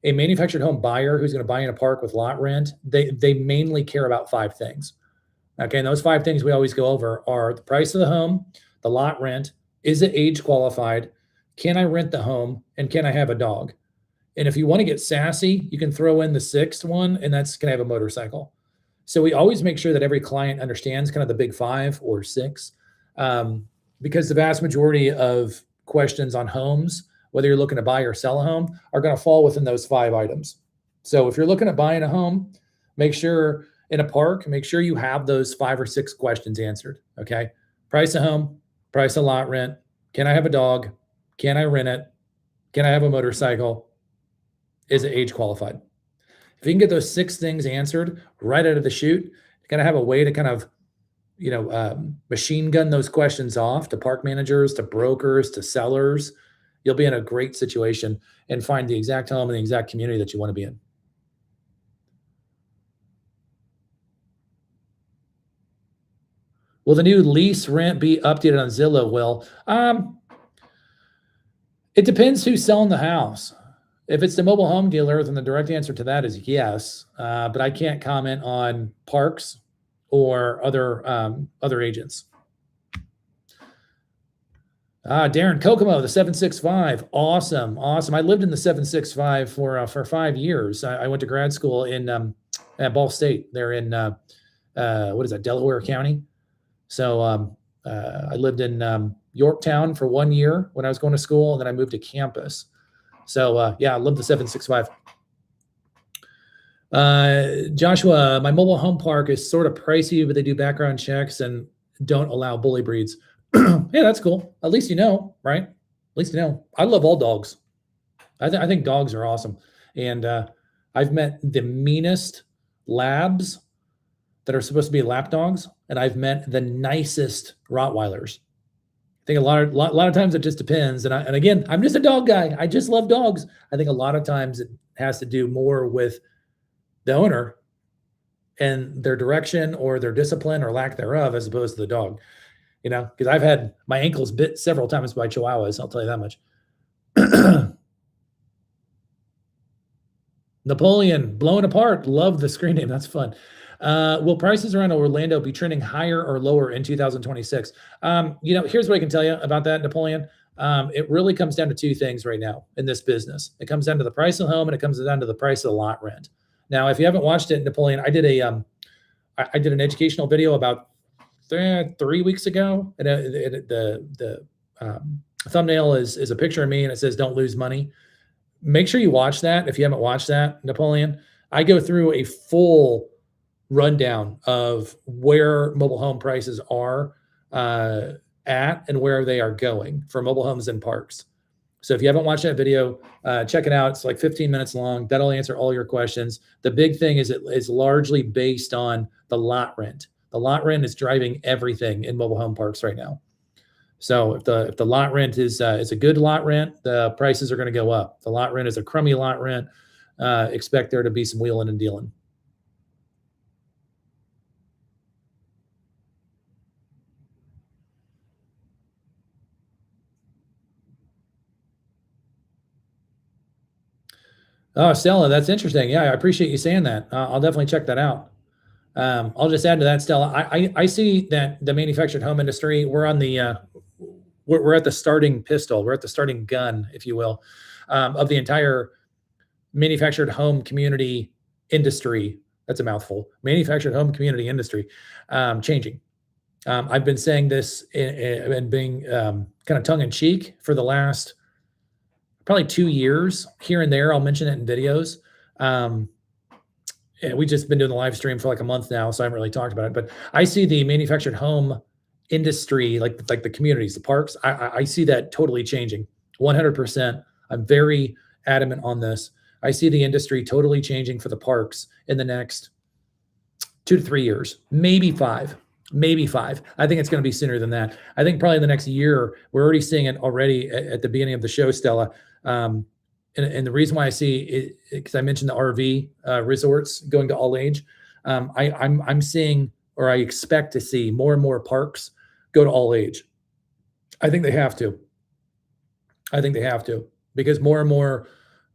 [SPEAKER 1] a manufactured home buyer who's going to buy in a park with lot rent, they mainly care about five things. Okay, and those five things we always go over are the price of the home, the lot rent, is it age qualified, can I rent the home, and can I have a dog? And if you want to get sassy, you can throw in the sixth one, and that's can I have a motorcycle? So we always make sure that every client understands kind of the big five or six, because the vast majority of questions on homes, whether you're looking to buy or sell a home, are going to fall within those five items. So if you're looking at buying a home, make sure in a park, make sure you have those 5 or 6 questions answered. Okay. Price of home, price of lot rent. Can I have a dog? Can I rent it? Can I have a motorcycle? Is it age qualified? If you can get those 6 things answered right out of the chute, you're going to have a way to kind of, machine gun those questions off to park managers, to brokers, to sellers. You'll be in a great situation and find the exact home and the exact community that you want to be in. Will the new lease rent be updated on Zillow? Will? It depends who's selling the house. If it's the mobile home dealer, then the direct answer to that is yes. But I can't comment on parks or other agents. Darren Kokomo, the 765. Awesome. I lived in the 765 for 5 years. I went to grad school at Ball State. They're in what is that, Delaware County. So I lived in Yorktown for 1 year when I was going to school, and then I moved to campus. So yeah, I love the 765. Joshua, my mobile home park is sort of pricey, but they do background checks and don't allow bully breeds. Yeah, that's cool. At least you know, right? At least you know. I love all dogs. I think dogs are awesome. And I've met the meanest labs that are supposed to be lap dogs, and I've met the nicest Rottweilers. I think a lot of times it just depends. And again, I'm just a dog guy. I just love dogs. I think a lot of times it has to do more with the owner and their direction or their discipline or lack thereof, as opposed to the dog. Because I've had my ankles bit several times by Chihuahuas. I'll tell you that much. Napoleon, blowing apart. Love the screen name. That's fun. Will prices around Orlando be trending higher or lower in 2026? Here's what I can tell you about that, Napoleon. It really comes down to two things right now in this business. It comes down to the price of the home and it comes down to the price of the lot rent. Now, if you haven't watched it, Napoleon, I did an educational video about 3 weeks ago, and the thumbnail is a picture of me and it says "Don't lose money." Make sure you watch that if you haven't watched that, Napoleon. I go through a full rundown of where mobile home prices are at and where they are going for mobile homes and parks. So if you haven't watched that video, check it out. It's like 15 minutes long. That'll answer all your questions. The big thing is it is largely based on the lot rent. The lot rent is driving everything in mobile home parks right now. So if the lot rent is a good lot rent, the prices are going to go up. The lot rent is a crummy lot rent. Expect there to be some wheeling and dealing. Oh, Stella, that's interesting. Yeah, I appreciate you saying that. I'll definitely check that out. I'll just add to that, Stella. I see that the manufactured home industry, we're on the we're at the starting pistol, we're at the starting gun, if you will, of the entire manufactured home community industry. That's a mouthful. Manufactured home community industry changing. I've been saying this and being kind of tongue in cheek for the last probably 2 years here and there. I'll mention it in videos. And we've just been doing the live stream for like a month now, so I haven't really talked about it. But I see the manufactured home industry, like the communities, the parks. I see that totally changing, 100%. I'm very adamant on this. I see the industry totally changing for the parks in the next 2 to 3 years, maybe 5. Maybe 5. I think it's going to be sooner than that. I think probably in the next year, we're already seeing it already at the beginning of the show, Stella. And the reason why I see it, because I mentioned the RV resorts going to all age, I'm seeing, or I expect to see, more and more parks go to all age. I think they have to. I think they have to, because more and more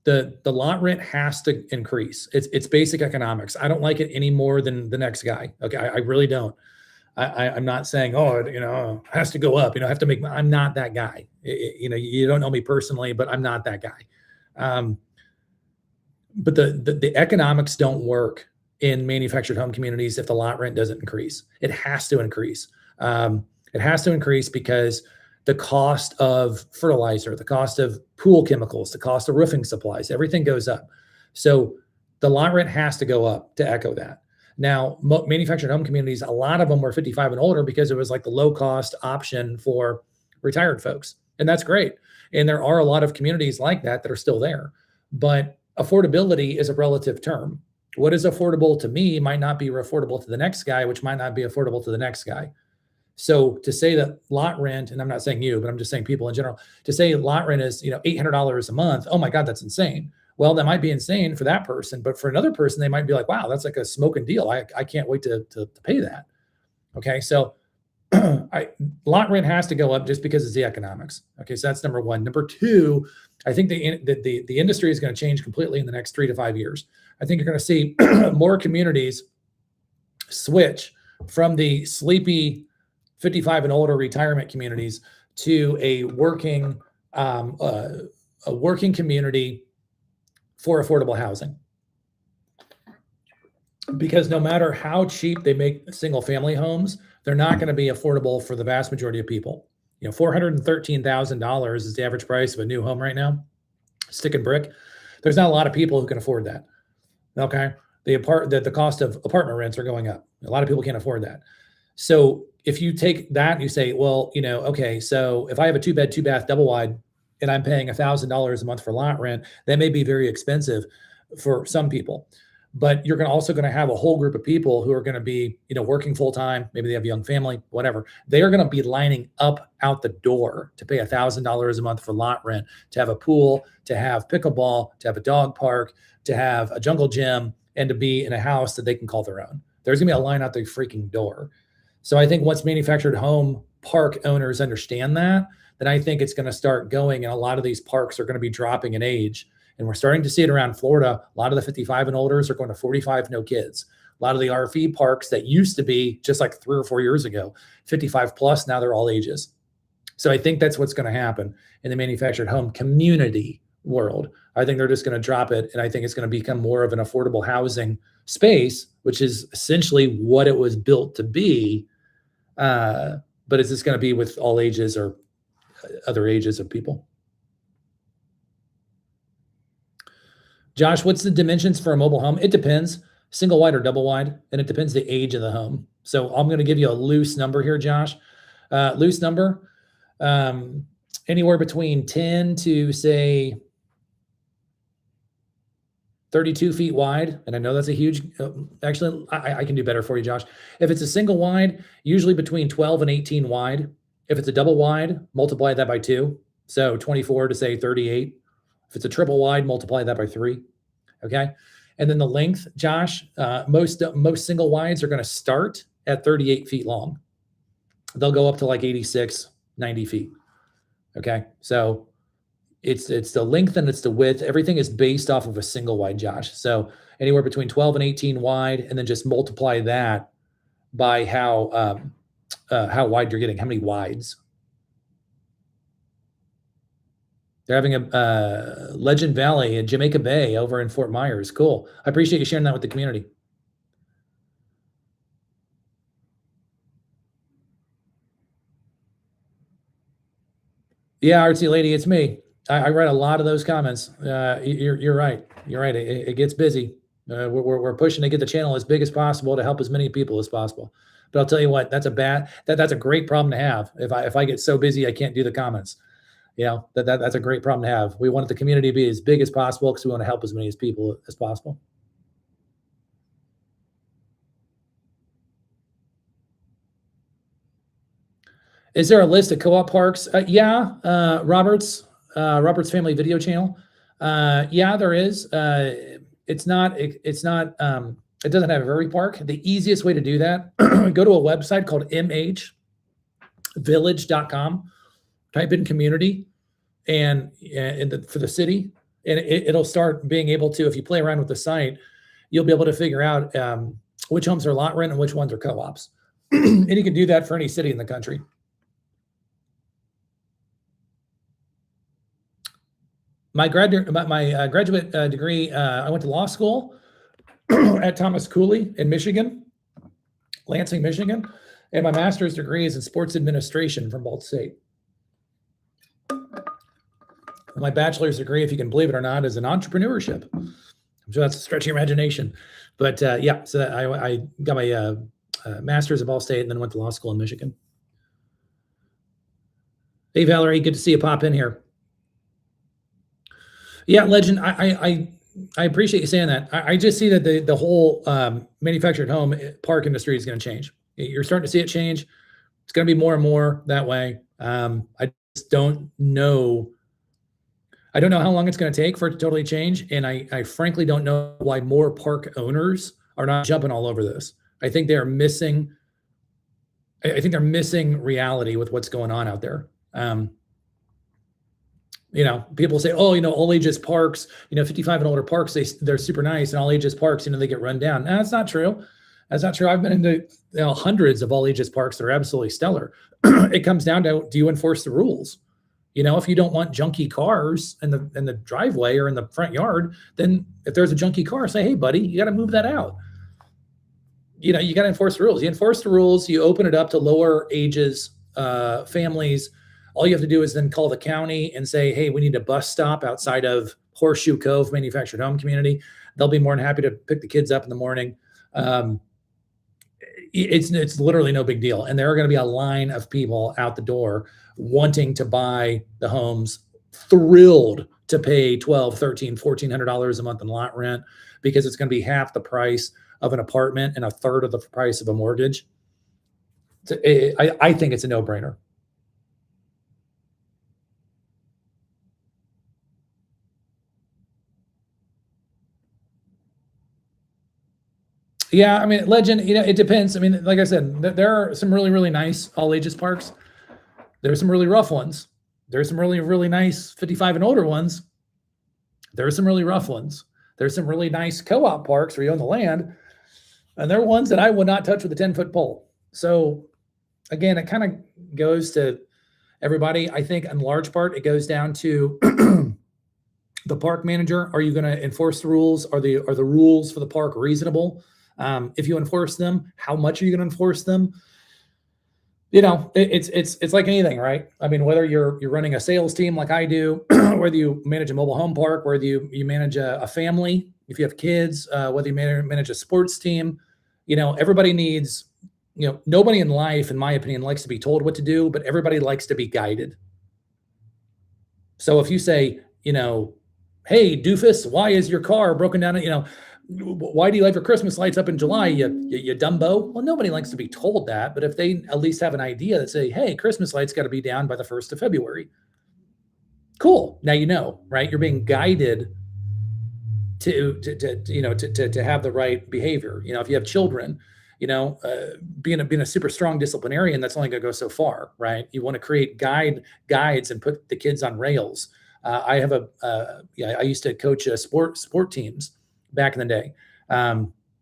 [SPEAKER 1] the lot rent has to increase. It's basic economics. I don't like it any more than the next guy. Okay, I really don't. I'm not saying, oh, it has to go up. I have to make. I'm not that guy. You don't know me personally, but I'm not that guy. But the economics don't work in manufactured home communities if the lot rent doesn't increase. It has to increase. It has to increase because the cost of fertilizer, the cost of pool chemicals, the cost of roofing supplies, everything goes up. So the lot rent has to go up to echo that. Now, manufactured home communities, a lot of them were 55 and older because it was like the low cost option for retired folks. And that's great. And there are a lot of communities like that that are still there. But affordability is a relative term. What is affordable to me might not be affordable to the next guy, which might not be affordable to the next guy. So to say that lot rent, and I'm not saying you, but I'm just saying people in general, to say lot rent is, $800 a month, oh my God, that's insane. Well, that might be insane for that person, but for another person, they might be like, wow, that's like a smoking deal. I can't wait to pay that. Okay, so lot rent has to go up just because it's the economics. Okay, so that's number one. Number two, I think the industry is going to change completely in the next 3 to 5 years. I think you're going to see more communities switch from the sleepy 55 and older retirement communities to a working community for affordable housing. Because no matter how cheap they make single family homes, they're not going to be affordable for the vast majority of people. $413,000 is the average price of a new home right now, stick and brick. There's not a lot of people who can afford that. Okay, the cost of apartment rents are going up. A lot of people can't afford that. So if you take that and you say, well, okay, so if I have a 2-bed, 2-bath, double wide, and I'm paying $1,000 a month for lot rent, that may be very expensive for some people. But you're also going to have a whole group of people who are going to be, working full time. Maybe they have a young family, whatever. They are going to be lining up out the door to pay $1,000 a month for lot rent, to have a pool, to have pickleball, to have a dog park, to have a jungle gym, and to be in a house that they can call their own. There's going to be a line out the freaking door. So I think once manufactured home park owners understand that, then I think it's going to start going, and a lot of these parks are going to be dropping in age. And we're starting to see it around Florida. A lot of the 55 and olders are going to 45, no kids. A lot of the RV parks that used to be just like 3 or 4 years ago, 55 plus, now they're all ages. So I think that's what's going to happen in the manufactured home community world. I think they're just going to drop it. And I think it's going to become more of an affordable housing space, which is essentially what it was built to be. But is this going to be with all ages or other ages of people? Josh, what's the dimensions for a mobile home? It depends, single wide or double wide, and it depends the age of the home. So I'm going to give you a loose number here, Josh. Loose number, anywhere between 10 to say 32 feet wide. And I know that's a huge, actually, I can do better for you, Josh. If it's a single wide, usually between 12 and 18 wide. If it's a double wide, multiply that by 2. So 24 to say 38. If it's a triple wide, multiply that by 3. Okay. And then the length, Josh, most single wides are going to start at 38 feet long. They'll go up to like 86, 90 feet. Okay. So it's the length and it's the width. Everything is based off of a single wide, Josh. So anywhere between 12 and 18 wide, and then just multiply that by how wide you're getting, how many wides. They're having a Legend Valley in Jamaica Bay over in Fort Myers. Cool. I appreciate you sharing that with the community. Yeah, artsy lady, it's me. I read a lot of those comments. You're right. You're right. It gets busy. We're pushing to get the channel as big as possible to help as many people as possible. But I'll tell you what, that's a great problem to have. If I get so busy I can't do the comments. You know, that's a great problem to have. We want the community to be as big as possible because we want to help as many people as possible. Is there a list of co-op parks? Yeah, Robert's Family Video Channel. Yeah, there is. It doesn't have every park. The easiest way to do that, go to a website called mhvillage.com. Type in community and for the city, and it'll start being able to, if you play around with the site, you'll be able to figure out which homes are lot rent and which ones are co-ops. And you can do that for any city in the country. My graduate degree, I went to law school at Thomas Cooley in Michigan, Lansing, Michigan, and my master's degree is in sports administration from Ball State. My bachelor's degree, if you can believe it or not, is in entrepreneurship. I'm sure that's a stretch of your imagination. But yeah, so I got my master's at Ball State and then went to law school in Michigan. Hey, Valerie, good to see you pop in here. Yeah, Legend, I appreciate you saying that. I just see that the whole manufactured home park industry is going to change. You're starting to see it change. It's going to be more and more that way. I just don't know. I don't know how long it's going to take for it to totally change. And I frankly don't know why more park owners are not jumping all over this. I think they're missing reality with what's going on out there. You know, people say, oh, you know, all ages parks, you know, 55 and older parks, they're super nice, and all ages parks, you know, they get run down. No, that's not true. That's not true. I've been into hundreds of all ages parks that are absolutely stellar. It comes down to, do you enforce the rules? You know, if you don't want junky cars in the driveway or in the front yard, then if there's a junky car, say, hey, buddy, you got to move that out. You know, you got to enforce the rules. You enforce the rules. You open it up to lower ages, families. All you have to do is then call the county and say, hey, we need a bus stop outside of Horseshoe Cove Manufactured Home Community. They'll be more than happy to pick the kids up in the morning. It's literally no big deal. And there are going to be a line of people out the door wanting to buy the homes, thrilled to pay $1,200, $1,300, $1,400 a month in lot rent, because it's going to be half the price of an apartment and a third of the price of a mortgage. I think it's a no-brainer. Yeah, I mean, Legend, you know, it depends. I mean, like I said, there are some really, really nice all ages parks. There's some really rough ones. There's some really, really nice 55 and older ones. There are some really rough ones. There's some really nice co-op parks where you own the land, and there are ones that I would not touch with a 10-foot pole. So again, it kind of goes to everybody. I think in large part, it goes down to the park manager. Are you going to enforce the rules? Are the rules for the park reasonable? If you enforce them, how much are you going to enforce them? You know, it's like anything, right? I mean, whether you're running a sales team like I do, whether you manage a mobile home park, whether you manage a family, if you have kids, whether you manage a sports team, you know, everybody needs, you know, nobody in life, in my opinion, likes to be told what to do, but everybody likes to be guided. So if you say, you know, hey, doofus, why is your car broken down? You know, why do you have your Christmas lights up in July, you dumbo? Well, nobody likes to be told that, but if they at least have an idea that say, hey, Christmas lights got to be down by the 1st of February. Cool. Now you know, right? You're being guided to have the right behavior. You know, if you have children, you know, being a super strong disciplinarian, that's only going to go so far, right? You want to create guides and put the kids on rails. I have I used to coach sport teams back in the day.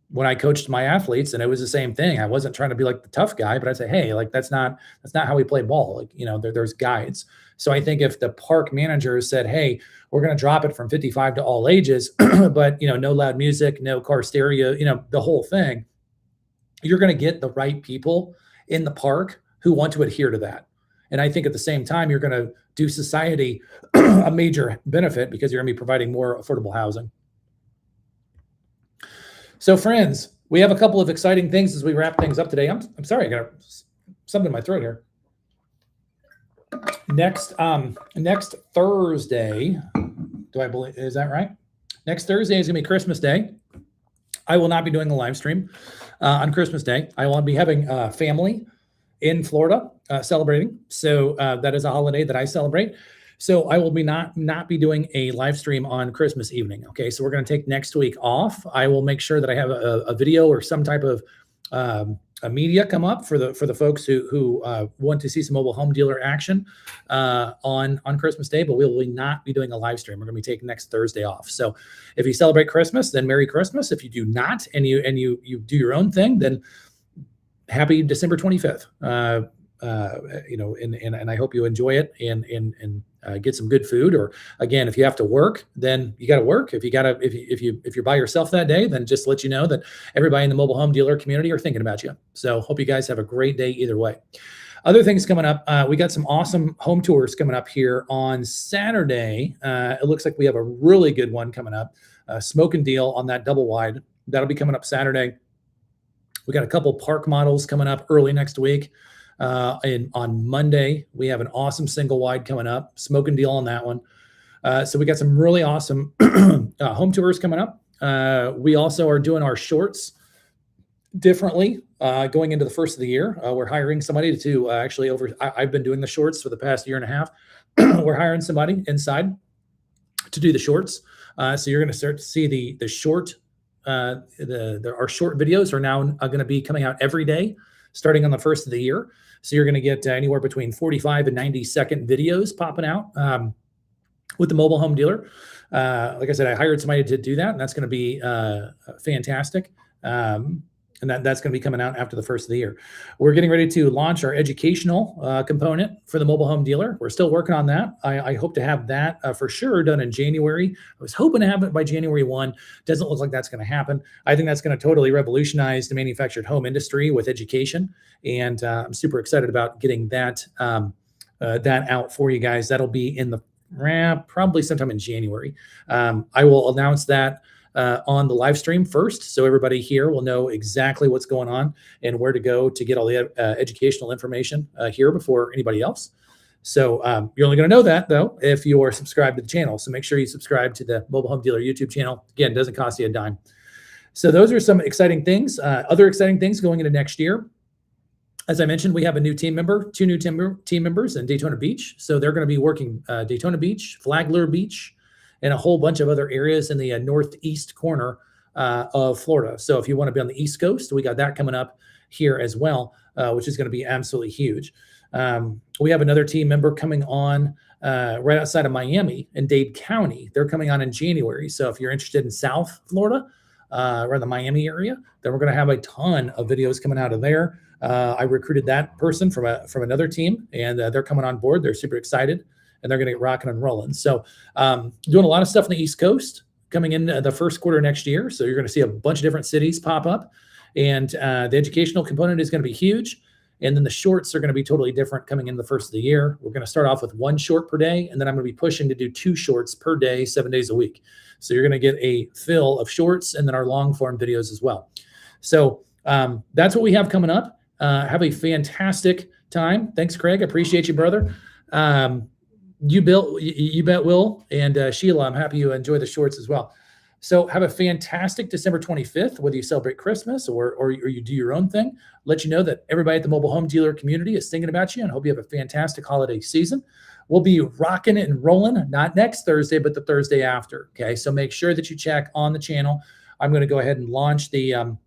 [SPEAKER 1] When I coached my athletes, and it was the same thing. I wasn't trying to be like the tough guy, but I'd say, hey, like that's not how we play ball. Like, you know, there's guides. So I think if the park managers said, hey, we're going to drop it from 55 to all ages, but, you know, no loud music, no car stereo, you know, the whole thing, you're going to get the right people in the park who want to adhere to that. And I think at the same time, you're going to do society a major benefit because you're going to be providing more affordable housing. So friends, we have a couple of exciting things as we wrap things up today. I'm sorry, I got something in my throat here. Next Thursday, do I believe, is that right? Next Thursday is gonna be Christmas Day. I will not be doing a live stream on Christmas Day. I will be having family in Florida celebrating. So that is a holiday that I celebrate. So I will be not be doing a live stream on Christmas evening. Okay, so we're going to take next week off. I will make sure that I have a video or some type of a media come up for the folks who want to see some mobile home dealer action on Christmas Day. But we will not be doing a live stream. We're going to be taking next Thursday off. So if you celebrate Christmas, then Merry Christmas. If you do not, and you do your own thing, then happy December 25th. You know, and I hope you enjoy it and get some good food. Or again, if you have to work, then you got to work. If you're by yourself that day, then just let you know that everybody in the mobile home dealer community are thinking about you. So hope you guys have a great day either way. Other things coming up, we got some awesome home tours coming up here on Saturday. It looks like we have a really good one coming up. Smoke and Deal on that double wide. That'll be coming up Saturday. We got a couple park models coming up early next week. And on Monday, we have an awesome single wide coming up, Smoke and Deal on that one. So we got some really awesome home tours coming up. We also are doing our shorts differently going into the first of the year. We're hiring somebody to actually I've been doing the shorts for the past year and a half. We're hiring somebody inside to do the shorts. So you're going to start to see the short, our short videos are now going to be coming out every day, starting on the first of the year. So you're going to get anywhere between 45 and 90-second videos popping out with the mobile home dealer. Like I said, I hired somebody to do that, and that's going to be fantastic. And that's going to be coming out after the first of the year. We're getting ready to launch our educational component for the mobile home dealer. We're still working on that. I hope to have that for sure done in January. I was hoping to have it by January 1. Doesn't look like that's going to happen. I think that's going to totally revolutionize the manufactured home industry with education. And I'm super excited about getting that out for you guys. That'll be in the probably sometime in January. I will announce that on the live stream first, so everybody here will know exactly what's going on and where to go to get all the educational information here before anybody else. So you're only going to know that, though, if you are subscribed to the channel. So make sure you subscribe to the Mobile Home Dealer YouTube channel. Again, it doesn't cost you a dime. So those are some exciting things. Other exciting things going into next year. As I mentioned, we have a new team member, 2 new team members in Daytona Beach. So they're going to be working Daytona Beach, Flagler Beach, and a whole bunch of other areas in the northeast corner of Florida. So if you want to be on the East Coast, we got that coming up here as well, which is going to be absolutely huge. We have another team member coming on right outside of Miami in Dade County. They're coming on in January. So if you're interested in South Florida, around the Miami area, then we're going to have a ton of videos coming out of there. I recruited that person from another team, and they're coming on board. They're super excited, and they're going to get rocking and rolling. So doing a lot of stuff on the East Coast coming in the first quarter next year. So you're going to see a bunch of different cities pop up, and the educational component is going to be huge. And then the shorts are going to be totally different coming in the first of the year. We're going to start off with 1 short per day, and then I'm going to be pushing to do 2 shorts per day, 7 days a week. So you're going to get a fill of shorts and then our long form videos as well. So that's what we have coming up. Have a fantastic time. Thanks, Craig. I appreciate you, brother. You bet, Will. And Sheila, I'm happy you enjoy the shorts as well. So have a fantastic December 25th, whether you celebrate Christmas or you do your own thing. Let you know that everybody at the mobile home dealer community is thinking about you, and hope you have a fantastic holiday season. We'll be rocking it and rolling, not next Thursday, but the Thursday after. Okay, so make sure that you check on the channel. I'm going to go ahead and launch the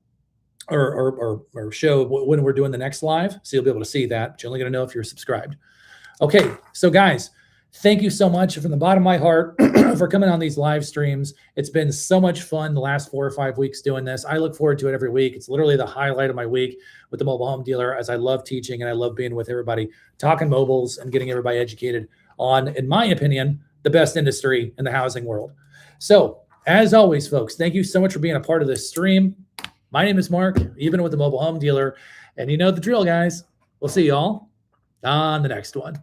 [SPEAKER 1] or show when we're doing the next live, so you'll be able to see that. But you're only going to know if you're subscribed. Okay, so guys, thank you so much from the bottom of my heart for coming on these live streams. It's been so much fun the last 4 or 5 weeks doing this. I look forward to it every week. It's literally the highlight of my week with the mobile home dealer, as I love teaching and I love being with everybody, talking mobiles and getting everybody educated on, in my opinion, the best industry in the housing world. So as always, folks, thank you so much for being a part of this stream. My name is Mark, even with the mobile home dealer, and you know the drill, guys. We'll see y'all on the next one.